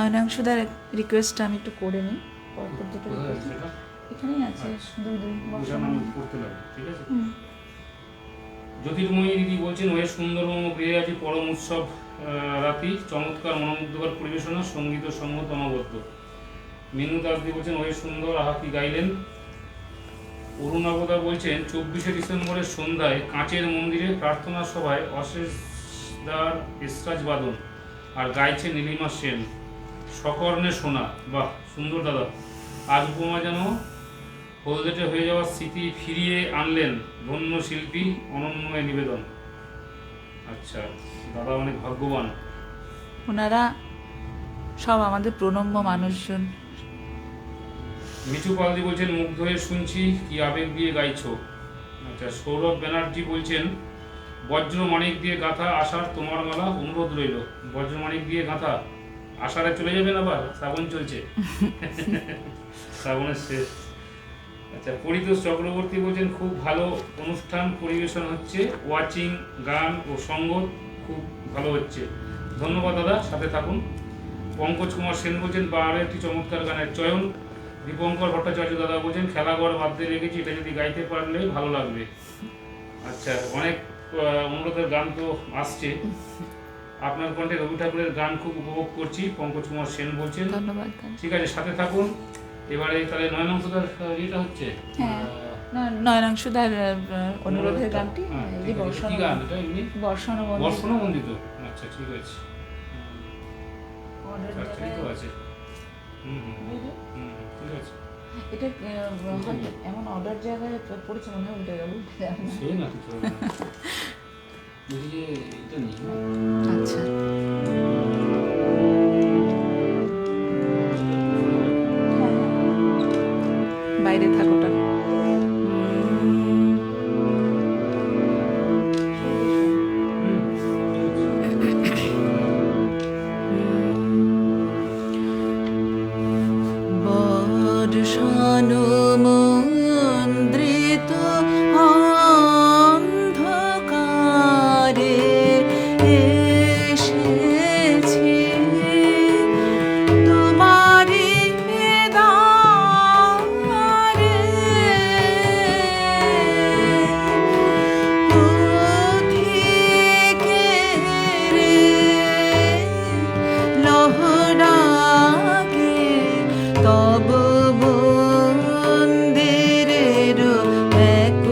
নয়নাংশুদার রিকোয়েস্টটা আমি একটু করে নিই, পরপর দুটো কোথায় request। আছে এটা? এখানেই আছে, দুই দুই বুঝে বসানো। আমি পড়তে লাগবে, ঠিক আছে? হুম। জ্যোতির্ময়ী দিদি বলছেন, ওয়ে সুন্দরতম গৃহে আছি পরম উৎসব রাতি, চমৎকার মনোমুগ্ধকর পরিবেশনা, সঙ্গীত ও সঙ্গত অনবদ্য। মিনু দাসদি বলছেন, ওয়ে সুন্দর, আহা কি গাইলেন। অরুণাবদা বলছেন, 24শে ডিসেম্বরের সন্ধ্যায় কাঁচের মন্দিরে প্রার্থনা সভায় অশেষদার এসরাজ বাদন আর গাইছে নীলিমা সেন, সকর্ণে শোনা। বাহ, সুন্দর দাদা। আজ উপমা যেন হলদেটে হয়ে যাওয়ার স্মৃতি ফিরিয়ে আনলেন, ধন্য শিল্পী, অনন্যময় নিবেদন। আচ্ছা, দাদা অনেক ভাগ্যবান। ওনারা সব আমাদের প্রণম্য মানুষজন। মিঠু পালদি বলছেন, মুগ্ধ হয়ে শুনছি, কি আবেগ দিয়ে গাইছো। আচ্ছা, সৌরভ ব্যানার্জি বলছেন, বজ্র মানিক দিয়ে গাঁথা আষাঢ় তোমার মালা, অনুরোধ রইল। বজ্র মানিক দিয়ে গাঁথা আষাঢ়ে চলে যাবেন, আবার শ্রাবণ চলছে। শ্রাবণের শেষ। আচ্ছা, পরিতোষ চক্রবর্তী বলছেন, খুব ভালো অনুষ্ঠান পরিবেশন হচ্ছে, ওয়াচিং, গান ও সঙ্গত খুব ভালো হচ্ছে। ধন্যবাদ দাদা, সাথে থাকুন। পঙ্কজ কুমার সেন বলছেন, বা আরও একটি চমৎকার গানের চয়ন। দীপঙ্কর ভট্টাচার্য দাদা বলছেন, খেলাঘর বাদ্যে রেখেছি, এটা যদি গাইতে পারলে ভালো লাগবে। আচ্ছা, অনেক অনুরোধের গান তো আসছে। আপনার কণ্ঠে রবি ঠাকুরের গান খুব উপভোগ করছি, পঙ্কজ কুমার সেন বলছেন। ধন্যবাদ। ঠিক আছে, সাথে থাকুন। এবারে তাহলে নয়নাংশুদার ইয়েটা হচ্ছে। হ্যাঁ, নয়নাংশুদার অনুরোধের গানটি, হ্যাঁ, এই ঠিক যে আছে। কি গান এটা এমনি? বর্ষণ বর্ষণ বন্দিত। আচ্ছা, ঠিক আছে। আচ্ছা, ঠিক আছে। হুম হুম হুম, ঠিক আছে। এটা হয়তো এমন অর্ডার জায়গায় পড়েছে, মনে হয় উঠে গেল। সে না কিছু হবে না। বলছি যে এটা নেই না? আচ্ছা, বাইরে থাকোটা। বর্ষণ মন্দ্রিত অন্ধকারে এসেছি তোমারি দ্বারে, পথিকেরে লহরাগে তব মন্দিরের এক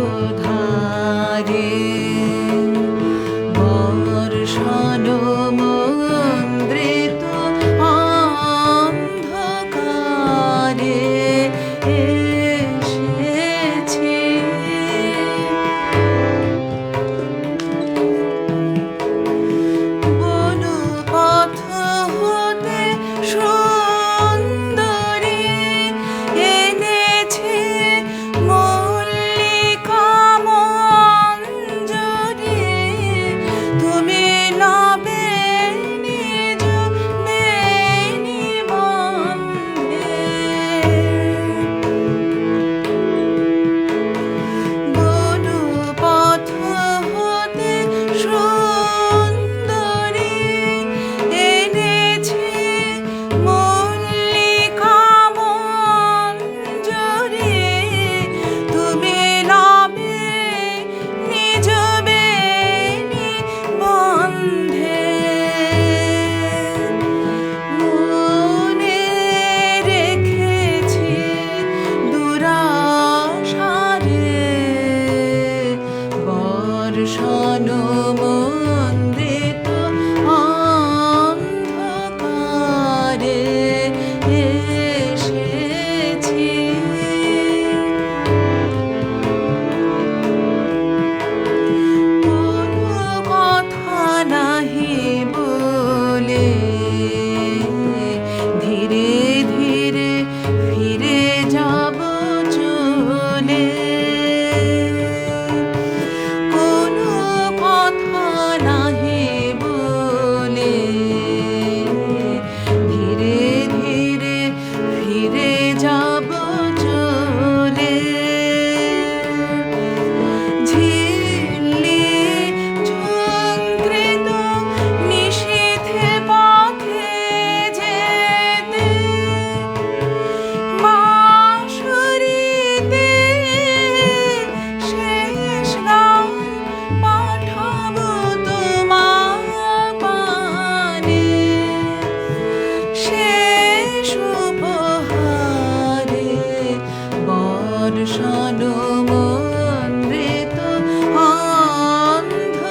বর্ষণ মন্দ্রিত অন্ধকারে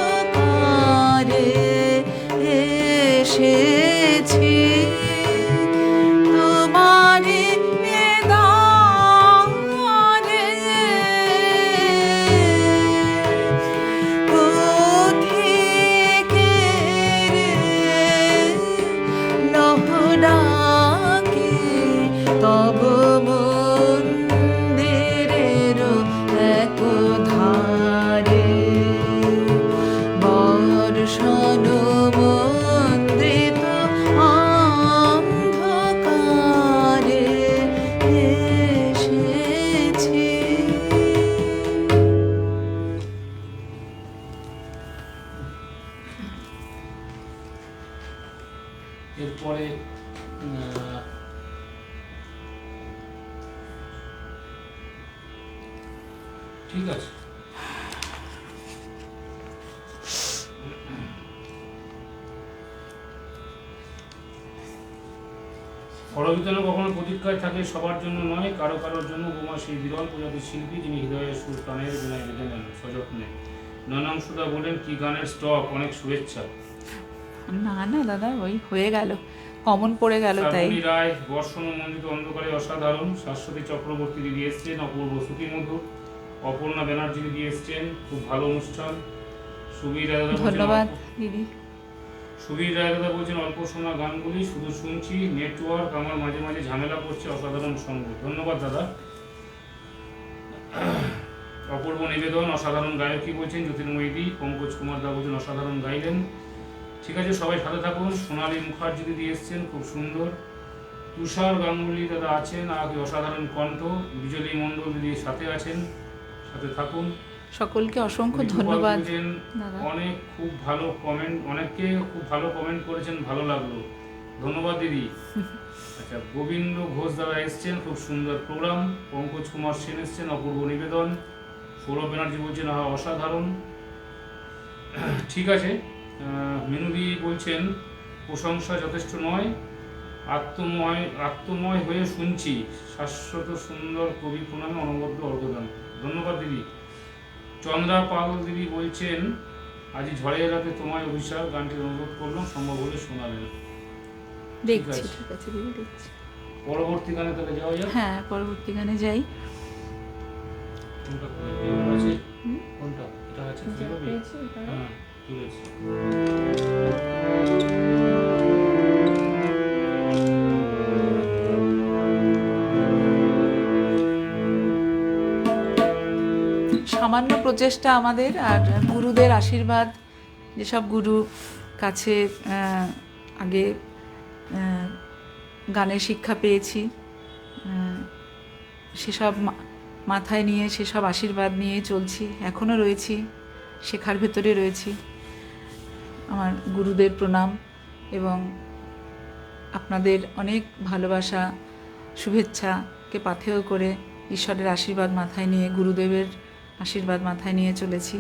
এসেছি তোমারি দ্বারে, পথিকের লহডাকে তব মন্দিরের একধারে, বর্ষণ মন্দিত অন্ধকারে এসেছি। এরপরে ঠিক আছে। পরবিতনে কখনো প্রতীক্ষায় থাকে, সবার জন্য নয়, কারো কারোর জন্য। বোমা সেই বিরল প্রজাতির শিল্পী, যিনি হৃদয়ের সুর প্রাণের বিনায় বেঁধে নেন সযত্নে। ননাম সুধা বলেন, কি গানের স্টক, অনেক শুভেচ্ছা। না না দাদা, ওই হয়ে গেল, কমন পড়ে গেল তাই। শ্রাবণী রায়, বর্ষণ মন্ডিত অন্ধকারে অসাধারণ। শাশ্বতী চক্রবর্তী দিদি এসছেন, অপূর্ব শ্রুতিমধুর। অপর্ণা ব্যানার্জি দিদি এসছেন, খুব ভালো অনুষ্ঠান। সুবীর রায় দাদা বলছেন, ধন্যবাদ দিদি। সুবীর রায় দাদা বলছেন, অল্প শোনা গানগুলি শুধু শুনছি, নেটওয়ার্ক আমার মাঝে মাঝে ঝামেলা করছে, অসাধারণ সঙ্গ। ধন্যবাদ দাদা। অপূর্ব নিবেদন, অসাধারণ গায়কী বলছেন জ্যোতির্ময়ী। পঙ্কজ কুমার দা বলছেন, অসাধারণ গাইলেন। ঠিক আছে, সবাই সাথে থাকুন। সোনালী মুখার্জি দিদি এসছেন, খুব সুন্দর। তুষার গাঙ্গুলি দাদা আছেন, আর কি অসাধারণ কণ্ঠ। বিজলী মণ্ডল দিদি সাথে আছেন, সাথে থাকুন। সকলকে অসংখ্য ঋতুপর্ণ ধন্যবাদ বলছেন, দাদা। অনেক খুব ভালো কমেন্ট, অনেকে খুব ভালো কমেন্ট করেছেন, ভালো লাগলো, ধন্যবাদ দিদি। আচ্ছা, গোবিন্দ ঘোষ দাদা এসছেন, খুব সুন্দর প্রোগ্রাম। পঙ্কজ কুমার সেন এসছেন, অপূর্ব নিবেদন। সৌরভ ব্যানার্জি বলছেন, অসাধারণ। ঠিক আছে। মিনুদি বলছেন, প্রশংসা যথেষ্ট নয়, আত্মময় হয়ে শুনছি, শাশ্বত সুন্দর কবি প্রণামে অনবদ্য অর্ঘদান। ধন্যবাদ দিদি। চন্দ্রা পাল দিদি বলছেন, আজ ঝড়ের রাতে তোমায় অভিশাপ গানটির অনুরোধ করলাম, সম্ভব হলে শোনাবেন। দেখছি, ঠিক আছে দিদি, দেখছি। পরবর্তী গানে তাহলে যাওয়া যাক। হ্যাঁ, পরবর্তী গানে যাই। কোনটা আছে? কোনটা এটা আছে? হ্যাঁ, ঠিক আছে। সামান্য প্রচেষ্টা আমাদের, আর গুরুদের আশীর্বাদ, যেসব গুরু কাছে আগে গানের শিক্ষা পেয়েছি, সেসব মাথায় নিয়ে, সেসব আশীর্বাদ নিয়ে চলছি, এখনও রয়েছি, শেখার ভেতরে রয়েছি। আমার গুরুদের প্রণাম এবং আপনাদের অনেক ভালোবাসা, শুভেচ্ছাকে পাথেয় করে ঈশ্বরের আশীর্বাদ মাথায় নিয়ে, গুরুদেবের আশীর্বাদ মাথায় নিয়ে চলেছি।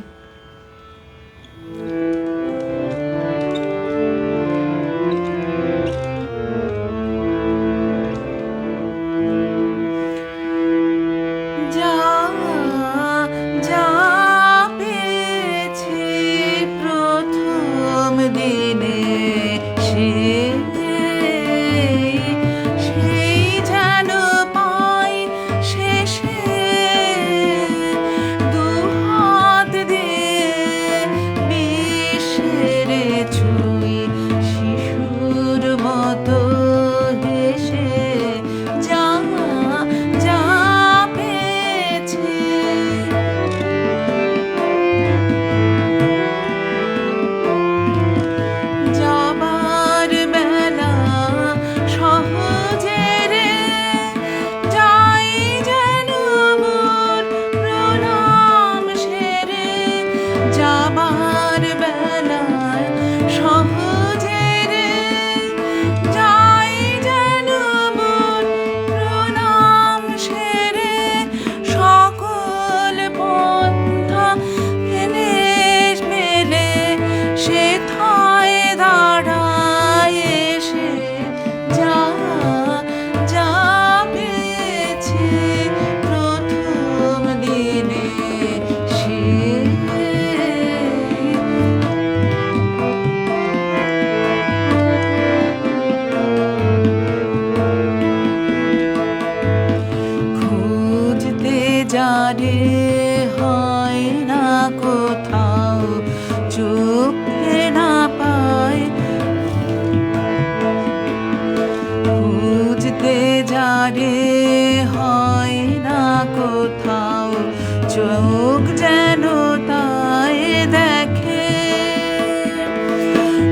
যারে হয় না কোথাও, চোখে না পায়, খুঁজতে যারে হয় না কোথাও, চোখ যেন তাই দেখে।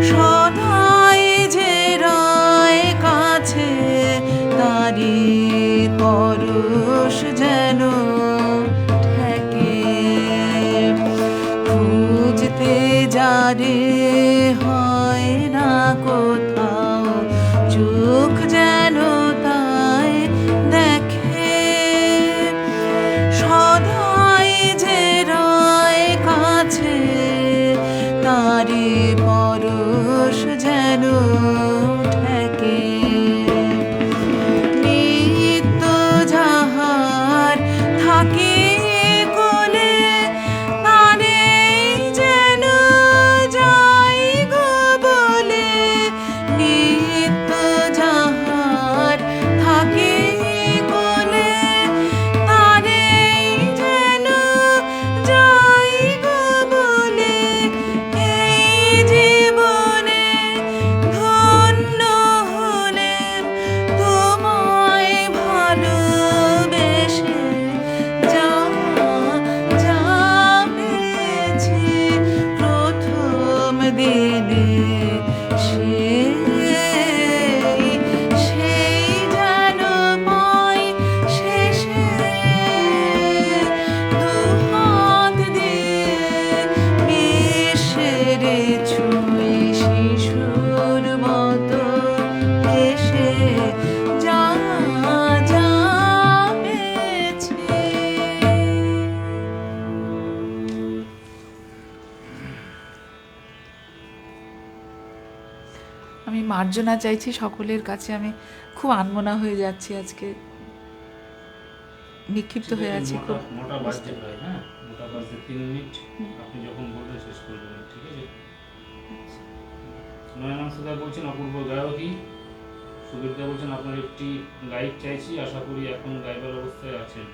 সদাই যে রয় কাছে, তারি পরশ যেন ঠেকে। খুঁজতে যারে হয় না কোথাও, চোখ যেন তাই দেখে। সদাই যে রয় কাছে, তারি পরশ যেন ঠেকে। নিত্য যাহার থাকে কোলে, তারে যেন যাই গো বলে। নিত্য যাহার থাকে কোলে, তারে যেন যাই গো বলে। এই জীবনে ধন্য হলেম তোমায় ভালোবেসে, যা যা পেয়েছি প্রথম দিনে, সেই যেন পাই শেষে। দুহাত দিয়ে বিশ্বেরে ছুঁই শিশুর মতো এসে, যা যা পেয়েছি। আমি মার্জনা চাইছি সকলের কাছে। আমি খুব আনমনা হয়ে যাচ্ছি আজকে, বিক্ষিপ্ত হয়ে আছি খুব। মোটা বাজছে প্রায়, হ্যাঁ মোটা বাজছে 3 মিনিট। আপনি যখন বলবেন শেষ করে দেবেন, ঠিক আছে? নয়নাম সুধা বলছেন অপূর্ব গায়কী। সুবীরদা বলছেন আপনার একটি গায়ক চাইছি, আশা করি এখন গাইবার অবস্থায় আছেন।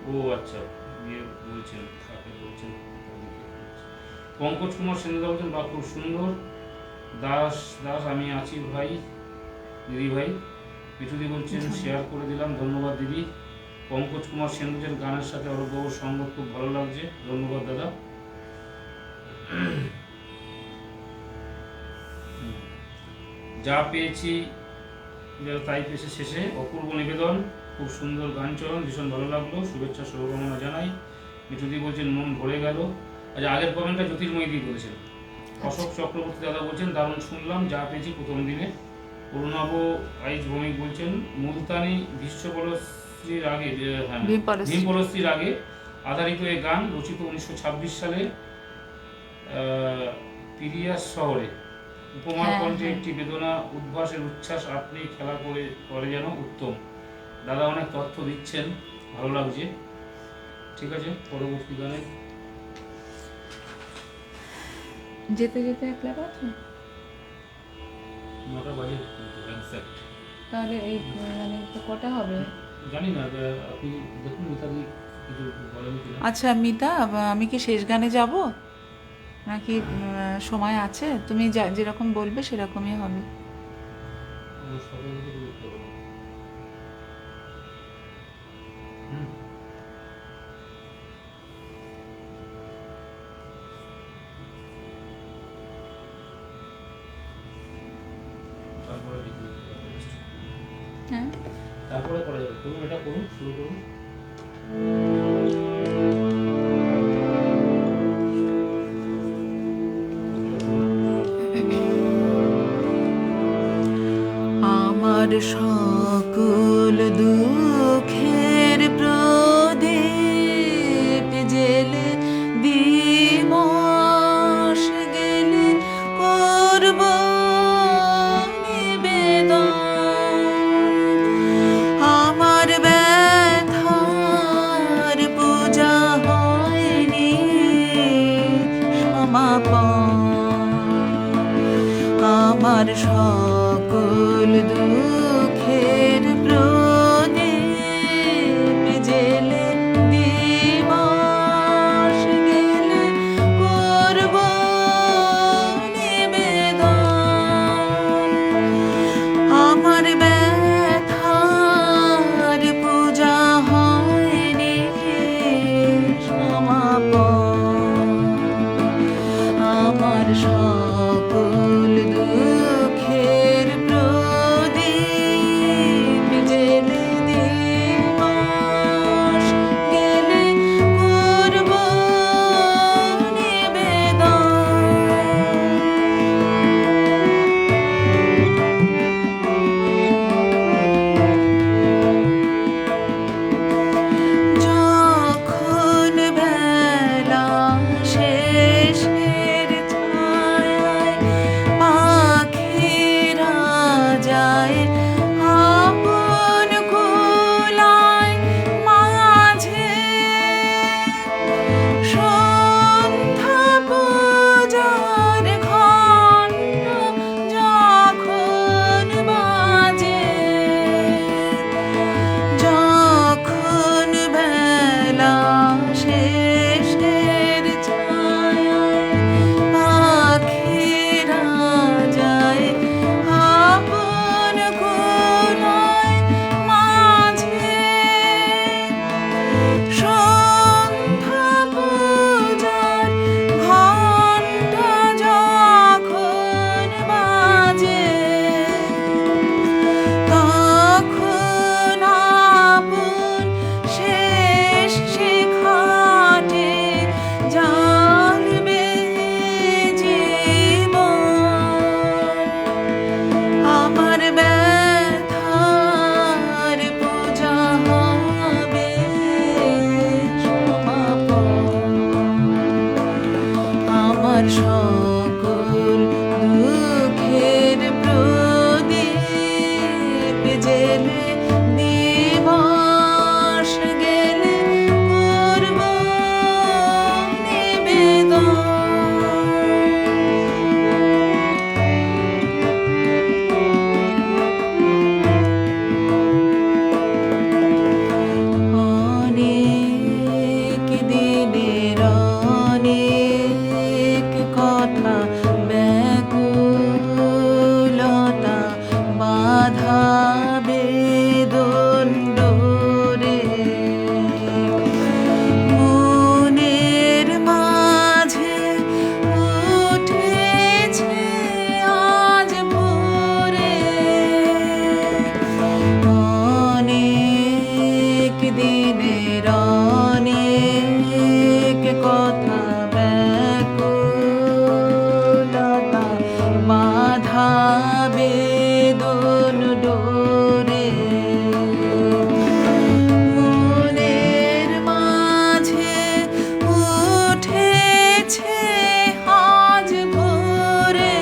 ও আচ্ছা, দিয়ে বলছেন কাকে বলছেন। পঙ্কজ কুমার সেনদা বলছেন বা খুব সুন্দর। দাস দাস আমি আছি ভাই, দিদি ভাই। পিঠুদি বলছেন শেয়ার করে দিলাম, ধন্যবাদ দিদি। পঙ্কজ কুমার সেনগুজের গানের সাথে অরূপবাবুর সঙ্গ খুব ভালো লাগছে, ধন্যবাদ দাদা। যা পেয়েছি তাই পেয়েছে শেষে, অপূর্ব নিবেদন, খুব সুন্দর গান চয়ন, ভীষণ ভালো লাগলো, শুভেচ্ছা শুভকামনা জানাই। মিঠুদি বলছেন মন ভরে গেল। আচ্ছা, আগের কমেন্টটা জ্যোতির্ময়ী দি বলেছেন। অশোক চক্রবর্তী দাদা বলছেন দারুণ শুনলাম, যা পেয়েছি প্রথম দিনে। অরুণাভ আইজ ভৌমিক বলছেন মুলতানি ভীষ্মপলশ্রীর আগে, হ্যাঁ ভীমপলশ্রীর আগে আধারিত এই গান, রচিত 1926 সালে পিরিয়াস শহরে। উপমার কণ্ঠে একটি বেদনা উদ্ভাসের উচ্ছ্বাস, আপনি খেলা করে যেন উত্তম। দাদা অনেক তথ্য দিচ্ছেন, ভালো লাগছে। ঠিক আছে, পরবর্তী গানে যেতে যেতে একলা আছে 9টা বাজে এক্সাক্ট। তাহলে এই মানে কটা হবে জানি না, আপনি দেখুন মিতাদি কিছু বলেন কিনা। আচ্ছা মিতা, আমি কি শেষ গানে যাব নাকি সময় আছে? তুমি যেরকম বলবে সেরকমই হবে। হ্যাঁ, তারপরে করা যাবে। করুন, এটা করুন, শুরু করুন। আমার সকল দুঃখের প্রদীপ জেলে দিমস গেলে করব নিবেদন। আমার ব্যথার পূজা হয়নি সমাপন। আমার সকল দুঃখে সে খাটে জানবে জীবন। আমার ব্যথার পূজা হবে সমাপন। আমার সকল দুঃখের প্রদীপ জেলে দিবস গেলে করব নিবেদন। অনেক দিনের অনেক কথা ব্যাকুলতা বাধা বেদন ডোরে মনের মাঝে উঠেছে আজ ভোরে। অনেক দিনের অনেক কথা ব্যাকুলতা বাধা বেদন ডোরে মনের মাঝে উঠেছে আজ ভোরে।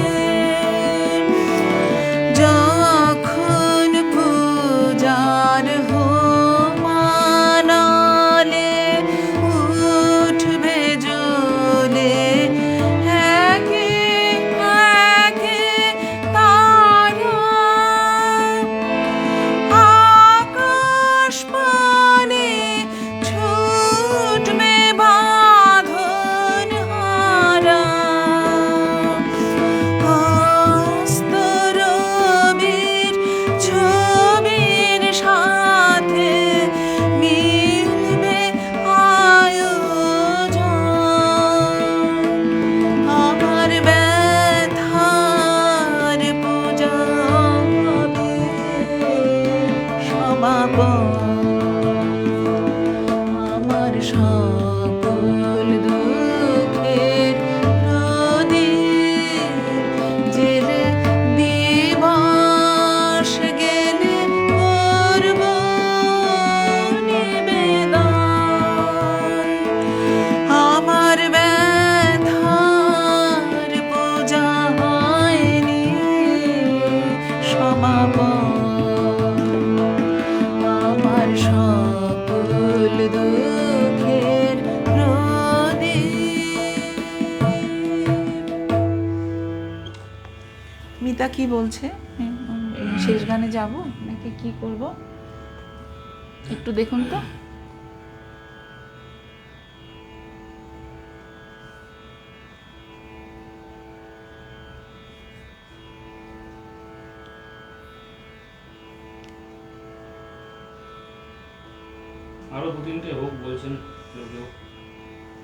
যখন পূজার হোমানলে উঠবে জ্বলে একে একে তারা, আকাশ পানে ছুটবে বাঁধন হারা। অস্তরবীর ছবির সাথে মিলবে আয়োজন। আমার ব্যথার পূজা হবে সমাপন। আমার সকল দুঃখের প্রদীপ জেলে দিবস গেলে করব নিবেদন। আমার ব্যথার পূজা হয়নি সমাপন। আমার সকল দুঃখের প্রদীপ। মিতা কি বলছে? এই শেষ গানে যাব নাকি কি করব একটু দেখুন তো। আরো দু তিনটে হোক বলছেন কেউ কেউ।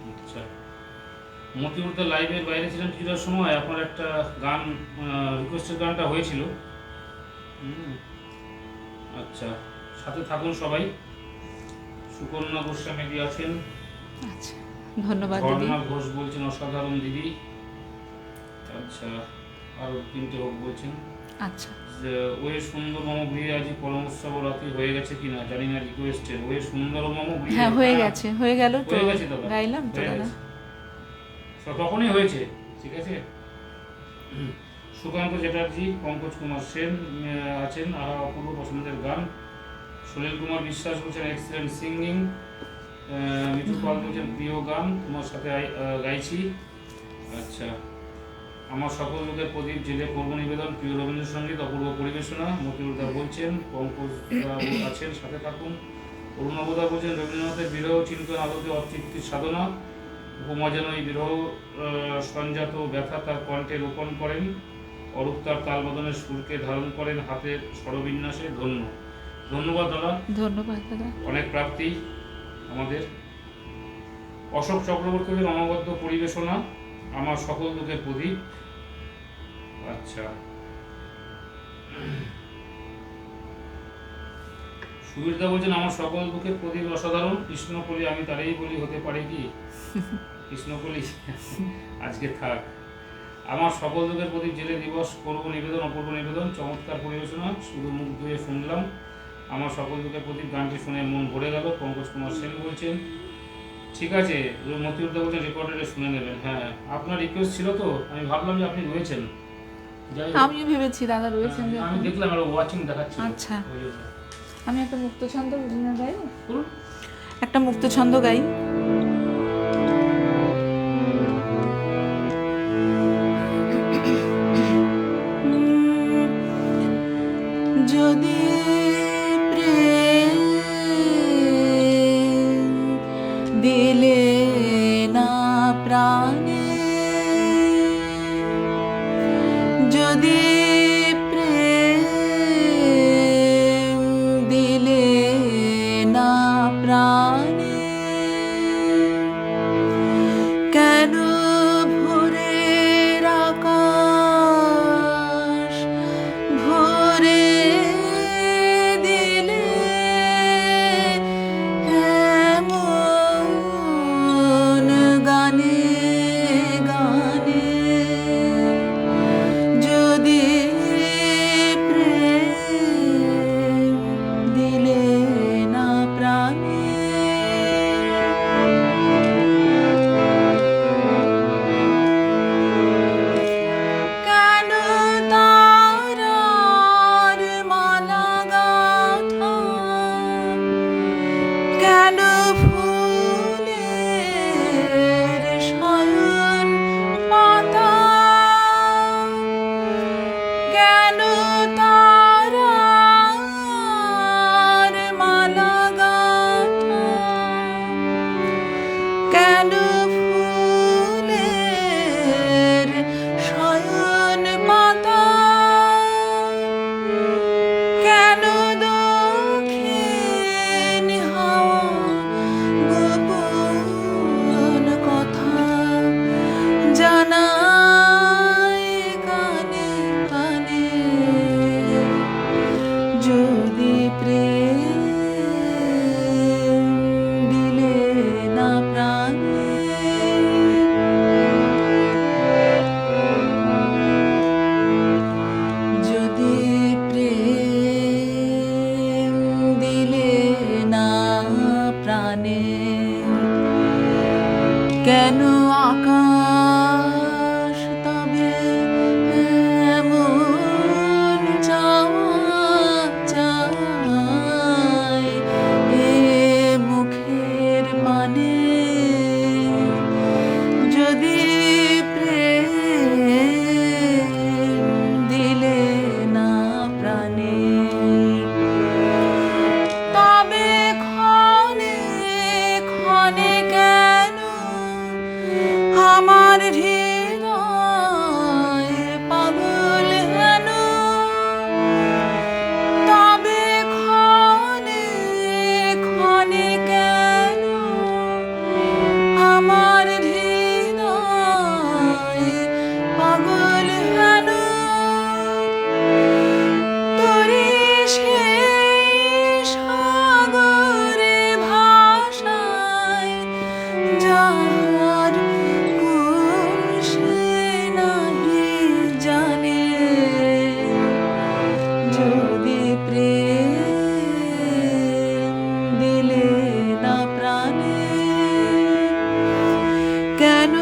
আচ্ছা, মতিউরদা লাইভের বাইরে ছিলেন কিছুটার সময় আপনার একটা গান রিকোয়েস্টের গানটা হয়েছিল। আচ্ছা, সাথে থাকুন সবাই। সুকন্যা গোস্বামী আছেন, আচ্ছা ধন্যবাদ দিদি। ঝর্ণা ঘোষ বলছেন অসাধারণ দিদি। আচ্ছা, আরো তিনটে হোক বলছেন। আচ্ছা যে ওয়ে সুন্দর মম গৃহে আজি পরমোৎসব রাতে হয়ে গেছে কিনা জানি না রিকোয়েস্টের। ওয়ে সুন্দর মম গৃহে, হ্যাঁ হয়ে গেছে, হয়ে গেল তো, হয়ে গেছে দাদা, গাইলাম তো হয়ে দাদা। গেছে। তখনই হয়েছে, ঠিক আছে। সুকান্ত চ্যাটার্জি, পঙ্কজ কুমার সেন আছেন, আহা অপূর্ব পছন্দের গান। সুনীল কুমার বিশ্বাস বলছেন এক্সেলেন্ট সিঙ্গিং। মিঠু পাল বলছেন প্রিয় গান, তোমার সাথে গাইছি। আচ্ছা, আমার সকল লোকের প্রদীপ জেলে করব নিবেদন, প্রিয় রবীন্দ্রসঙ্গীত অপূর্ব পরিবেশনা। মতিউরদা বলছেন, পঙ্কজ আছেন, সাথে থাকুন। অরুণবদা বলছেন রবীন্দ্রনাথের বিরহ চিন্তন আলোকে অতৃপ্তির সাধনা। উপমা যেন এই বিরহ সঞ্জাত ব্যথা তার কণ্ঠে রোপণ করেন। অরূপ তার তালবদনের সুরকে ধারণ করেন হাতের স্বরবিন্যাসে। ধন্য। ধন্যবাদ দাদা, ধন্যবাদ দাদা। অনেক প্রাপ্তি আমাদের। অশোক চক্রবর্তীদের অনবদ্য পরিবেশনা, আমার সকল লোকের প্রদীপ। আচ্ছা, সুবীরদা বলছেন আমার সকল দুঃখের প্রদীপ অসাধারণ, কৃষ্ণকলি আমি তারই বলি হতে পারে কি? কৃষ্ণকলি আজকে থাক। আমার সকল দুঃখের প্রদীপ জেলে দিবস করব নিবেদন, অপূর্ব নিবেদন, চমৎকার পরিবেশনা, শুধু মুখ ধুয়ে শুনলাম। আমার সকল দুঃখের প্রদীপ গানটি শুনে মন ভরে গেল, পঙ্কজ কুমার সেন বলছেন। ঠিক আছে, মতিউদ্দা বলছেন রেকর্ডারে শুনে নেবেন। হ্যাঁ, আপনার রিকোয়েস্ট ছিল তো, আমি ভাবলাম যে আপনি রয়েছেন। যাই হোক, আমিও ভেবেছি দাদা রয়েছেন আমি যখন। দেখলাম আর ওয়াচিং দেখাচ্ছিল। আচ্ছা। ওই জন্য। আমি একটা মুক্তছন্দ গাই, বলুন। একটা মুক্তছন্দ গাই। যদি প্রেম দিলে না প্রাণে, যদি প্রেম দিলে না প্রাণে, কেন ভোরের আকাশ ভরে দিলে এমন গানে গানে, যদি প্রেম দিলে না প্রাণে, কেন তারার মালা গাঁথা, কেন ফুলের শয়ন পাতা, কেন তারার মালা গাঁথা, কেন ফুলের শয়ন পাতা, কেন দক্ষিণ হাওয়া গোপন কথা জানায় কানে কানে, যদি প্রেম দিলে না প্রাণে, যদি প্রেম দিলে না প্রাণে, কেন আকাশ তবে এমন চাওয়া চায় এ মুখের পানে, যদি প্রেম দিলে না প্রাণে, তবে ক্ষণে ক্ষণে কেন আমার হৃদয় পাগল হেন, তবে ক্ষণে ক্ষণে কেন আমার হৃদয় পাগল হেন, তোরে সেই সাগরে ভাষায় যার কোন সে নাহি জানে, যদি প্রেম দিলে না প্রাণে, কেন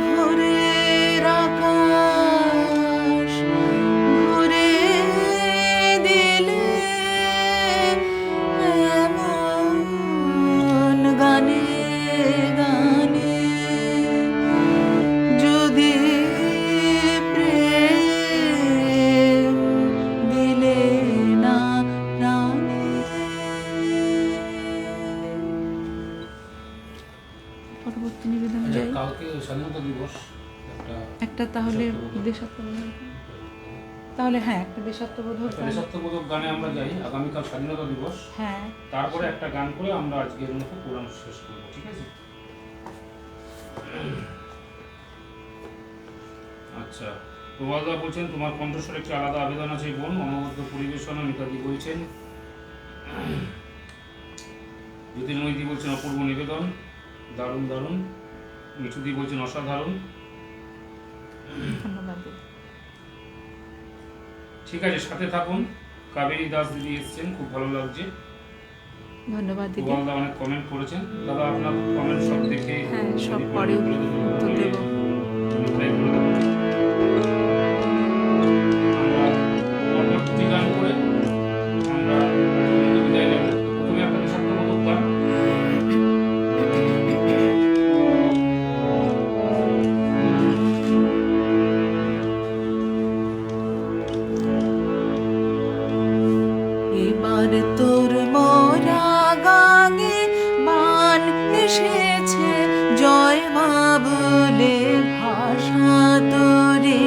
ভোরের আকাশ ভরে দিলে এমন গানে গানে, যদি প্রেম দিলে না প্রাণে। পরবর্তী নিবেদন আচ্ছা, যাই। কালকে স্বাধীনতা দিবস একটা তাহলে দেশাত্মবোধক- দেশাত্মবোধক, তাহলে হ্যাঁ একটা দেশাত্মবোধক একটা গান। দেশাত্মবোধক গানে আমরা যাই। আগামীকাল স্বাধীনতা দিবস, হ্যাঁ, তারপরে একটা গান করে আমরা আজকের মতো প্রোগ্রাম শেষ করবো, ঠিক আছে? আচ্ছা, প্রবাদা বলছেন তোমার কণ্ঠস্বর একটি আলাদা আবেদন আছে বোন, অনবদ্য পরিবেশনা। মিতাদি বলছেন জ্যোতির্ময়দি বলছেন অপূর্ব নিবেদন, দারুণ দারুণ। মিঠুদি বলছেন অসাধারণ। ধন্যবাদ দিদি। ঠিক আছে, সাথে থাকুন। কাবেরী দাস দিদি এসেছেন, খুব ভালো লাগছে। ধন্যবাদ দিদি। প্রবালদা অনেক কমেন্ট করেছেন। দাদা আপনার কমেন্ট সব দেখে হ্যাঁ, সব পরে উত্তর দেবো। রিপ্লাই করে দেবো। আমরা পরবর্তী গান করে আমরা বিদায় নেব। প্রথমে আপনাদের সপ্তমতক গান। এবার তোর মোরা গাঙে মান এসেছে, জয় মা বলে ভাষা তোরে।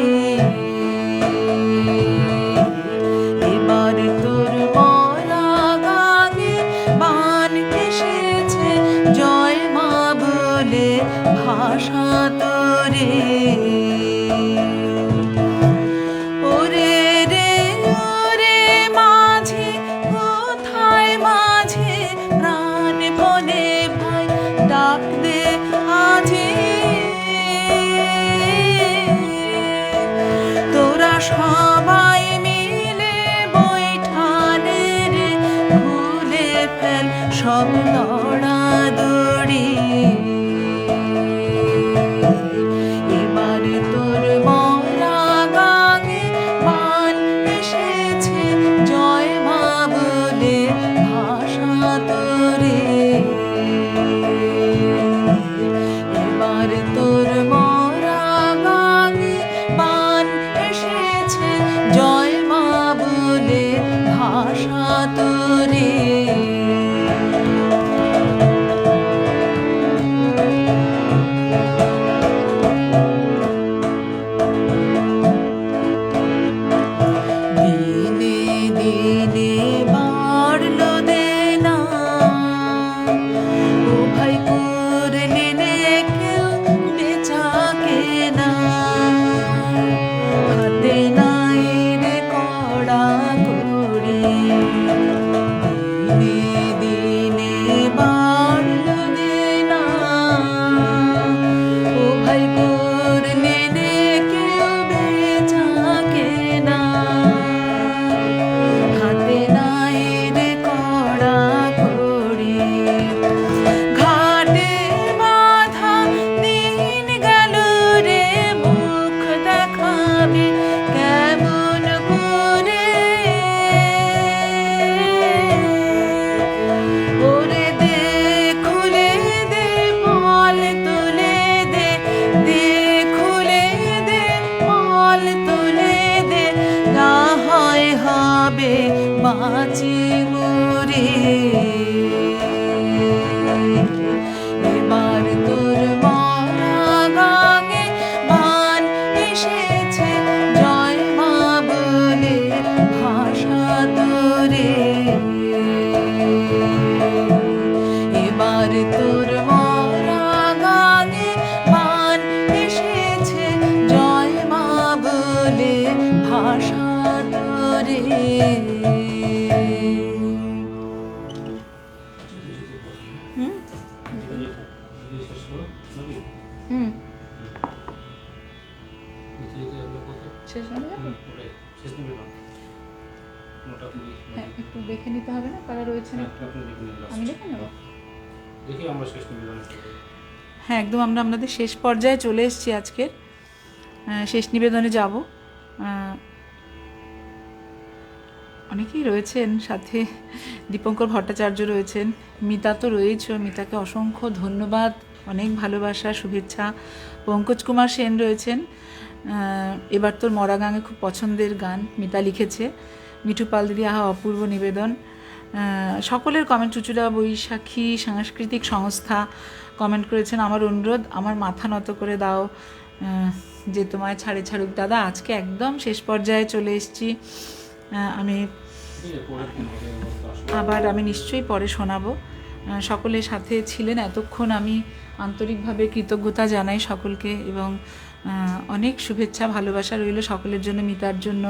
এবার তোর মোরা গাঙে মান এসেছে, জয় মা বলে ভাষা তোরে। ওরে রে ওরে মাঝে, কোথায় মাঝে প্রাণ বলে ভাই ডাক দে আজি। তোরা সবাই মিলে বৈঠানে রে, খুলে ফেল সব দড়াদড়ি। এবার তোর মোরা গাঙে মান এসেছে, জয় মা বলে ভাষা তোরে। এবার তোর মোরা গাঙে মান এসেছে, জয় মা বলে ভাষা তোরে। দিনে দিনে বাড়লো দেনা, ও ভাই করলে নে কেউ বেচা কেনা। হাতে নাই রে কড়া কড়ি, দিনে দিনে বাড়লো দেনা, ও ভাই করলে নে কেউ বেচা কেনা। হাতে নাই রে কড়া কড়ি, ঘাটে বাঁধা দিন গেল রে, মুখ দেখাবে কেমন করে। ওরে দে খুলে দে মল তুলে দে, দে খুলে দে মল তুলে দে, না হয় হবে বাঁচি মরে। এবার তোর মোরা গাঙে মান এসেছে, জয় মা বলে ভাষা তোরে। এবার তোর মোরা গাঙে মান এসেছে, জয় মা বলে ভাষা তোরে। হুম শেষ করো নাকি? হুম শেষ শেষ হয়ে যাবে। শেষ নিবেদন নোটা তুমি হ্যাঁ, একটু দেখে নিতে হবে না কারা রয়েছে না। আপনি দেখে নিন আমি দেখে নেব। দেখি আমরা শেষ নিবেদন হ্যাঁ, একদম আমরা আমাদের শেষ পর্যায়ে চলে এসেছি আজকের। শেষ নিবেদনে যাব। অনেকেই রয়েছেন, সাথে দীপঙ্কর ভট্টাচার্য রয়েছেন, মিতা তো রয়েছে। মিতাকে অসংখ্য ধন্যবাদ, অনেক ভালোবাসা শুভেচ্ছা। পঙ্কজ কুমার সেন রয়েছেন। এবার তোর মরা গাঙে খুব পছন্দের গান মিতা লিখেছে। মিঠু পাল দিদি, আহা অপূর্ব নিবেদন। সকলের কমেন্ট, চুচুড়া বৈশাখী সাংস্কৃতিক সংস্থা কমেন্ট করেছেন, আমার অনুরোধ আমার মাথা নত করে দাও যে তোমায় ছাড়ে ছাড়ুক। দাদা, আজকে একদম শেষ পর্যায়ে চলে এসেছি। আমি আমি নিশ্চয়ই পরে শোনাবো। সকলের সাথে ছিলেন এতক্ষণ, আমি আন্তরিকভাবে কৃতজ্ঞতা জানাই সকলকে, এবং অনেক শুভেচ্ছা ভালোবাসা রইল সকলের জন্য। মিতার জন্য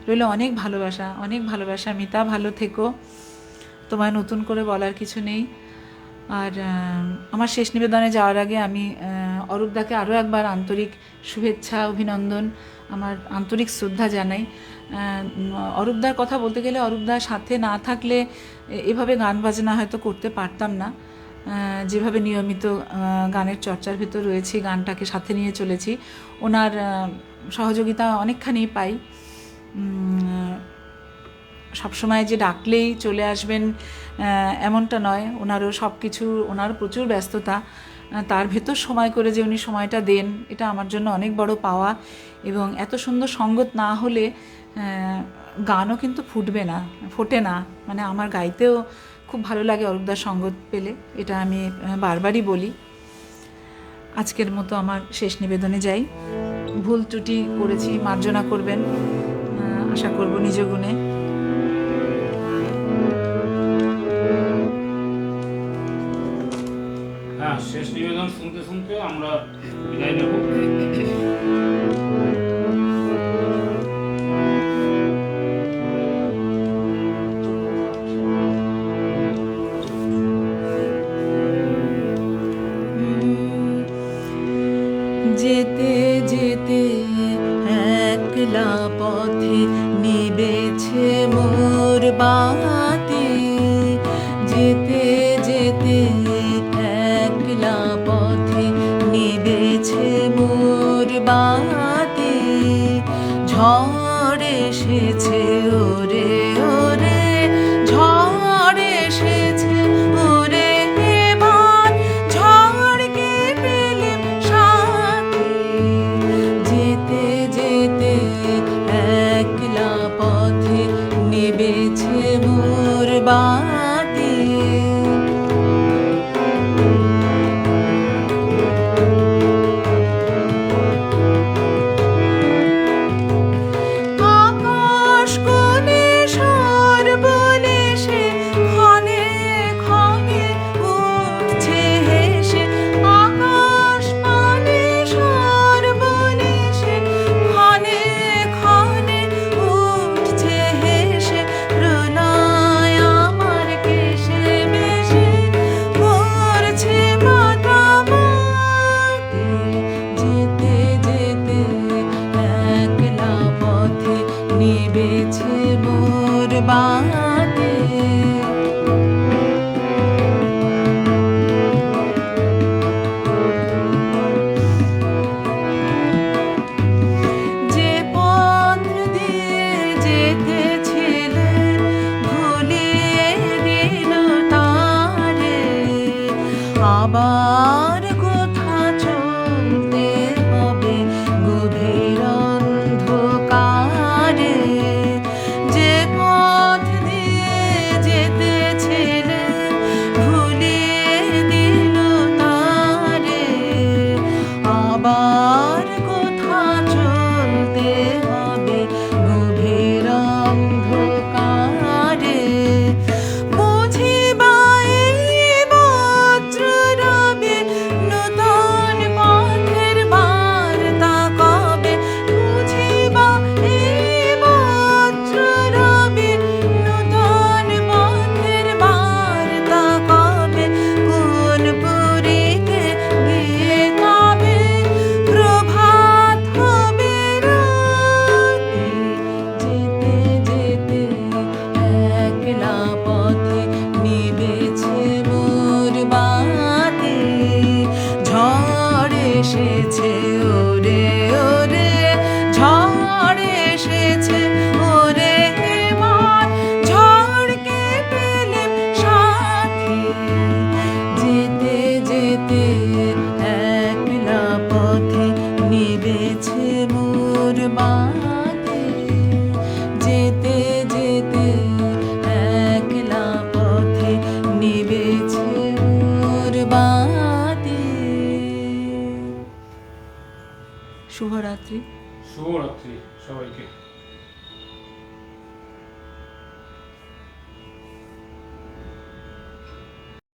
রইল অনেক ভালোবাসা, অনেক ভালোবাসা। মিতা, ভালো থেকো, তোমায় নতুন করে বলার কিছু নেই। আর আমার শেষ নিবেদনে যাওয়ার আগে আমি অরূপদাকে আরও একবার আন্তরিক শুভেচ্ছা, অভিনন্দন, আমার আন্তরিক শ্রদ্ধা জানাই। অরূপদার কথা বলতে গেলে অরূপদার সাথে না থাকলে এভাবে গান বাজনা হয়তো করতে পারতাম না। যেভাবে নিয়মিত গানের চর্চার ভেতর রয়েছি, গানটাকে সাথে নিয়ে চলেছি, ওনার সহযোগিতা অনেকখানি পাই। সবসময় যে ডাকলেই চলে আসবেন এমনটা নয়, ওনারও সব কিছু, ওনার প্রচুর ব্যস্ততা, তার ভেতর সময় করে যে উনি সময়টা দেন, এটা আমার জন্য অনেক বড় পাওয়া। এবং এত সুন্দর সঙ্গত না হলে গানও কিন্তু ফোটে না। মানে আমার গাইতেও খুব ভালো লাগে অরূপদার সঙ্গত পেলে, এটা আমি বারবারই বলি। আজকের মতো আমার শেষ নিবেদনে যাই। ভুল ত্রুটি করেছি, মার্জনা করবেন, আশা করব নিজ গুণে। হ্যাঁ, শেষ নিবেদন শুনতে শুনতে আমরা বিদায় নেব। যেতে যেতে একলা পথে নিবেছে মোর বাতি, যেতে যেতে একলা পথে নিবেছে মোর বাতি, ঝড় এসেছে ওরে ওরে, ঝড় এসেছে ওরে এবার, ঝড়কে পেলেম সাথে, যেতে যেতে একলা পথে নিবেছে মোর বাতি। আকাশ কোণে স্বর বলে সে ক্ষণে ক্ষণে উঠছে হেসে, আকাশ পানে স্বর বলে সে ক্ষণে ক্ষণে উঠছে হেসে, প্রলয় আমার কেশে বেশে করছে মাতামাতি, যেতে যেতে একলা পথে নিবেছে মোর বাতি। যে পথ দিয়ে যেতেছিলে ভুলিয়ে দিল তারে, আবার কোথা চলতে হবে গভীর অন্ধকারে, যে পথ দিয়ে যেতেছিলে ভুলিয়ে দিল তারে, আবার কোথা চলতে হবে গভীর অন্ধকারে, বুঝিবা এই বজ্র রবে নূতন পথের বার্তা কবে, বুঝিবা এই বজ্র রবে নূতন পথের বার্তা কবে, কোন পুরীতে গিয়ে তবে প্রভাত হবে রাতে, যেতে যেতে একলা পথে নিবেছে মোর বাতি, ঝড় এসেছে ওরে ওরে, ঝড় এসেছে ওরে এবার, ঝড়কে পেলেম সাথী, যেতে যেতে একলা পথে নিবেছে মোর বাতি, যেতে যেতে একলা পথে নিবেছে মোর বাতি। শুভরাত্রি। শুভরাত্রি সবাইকে।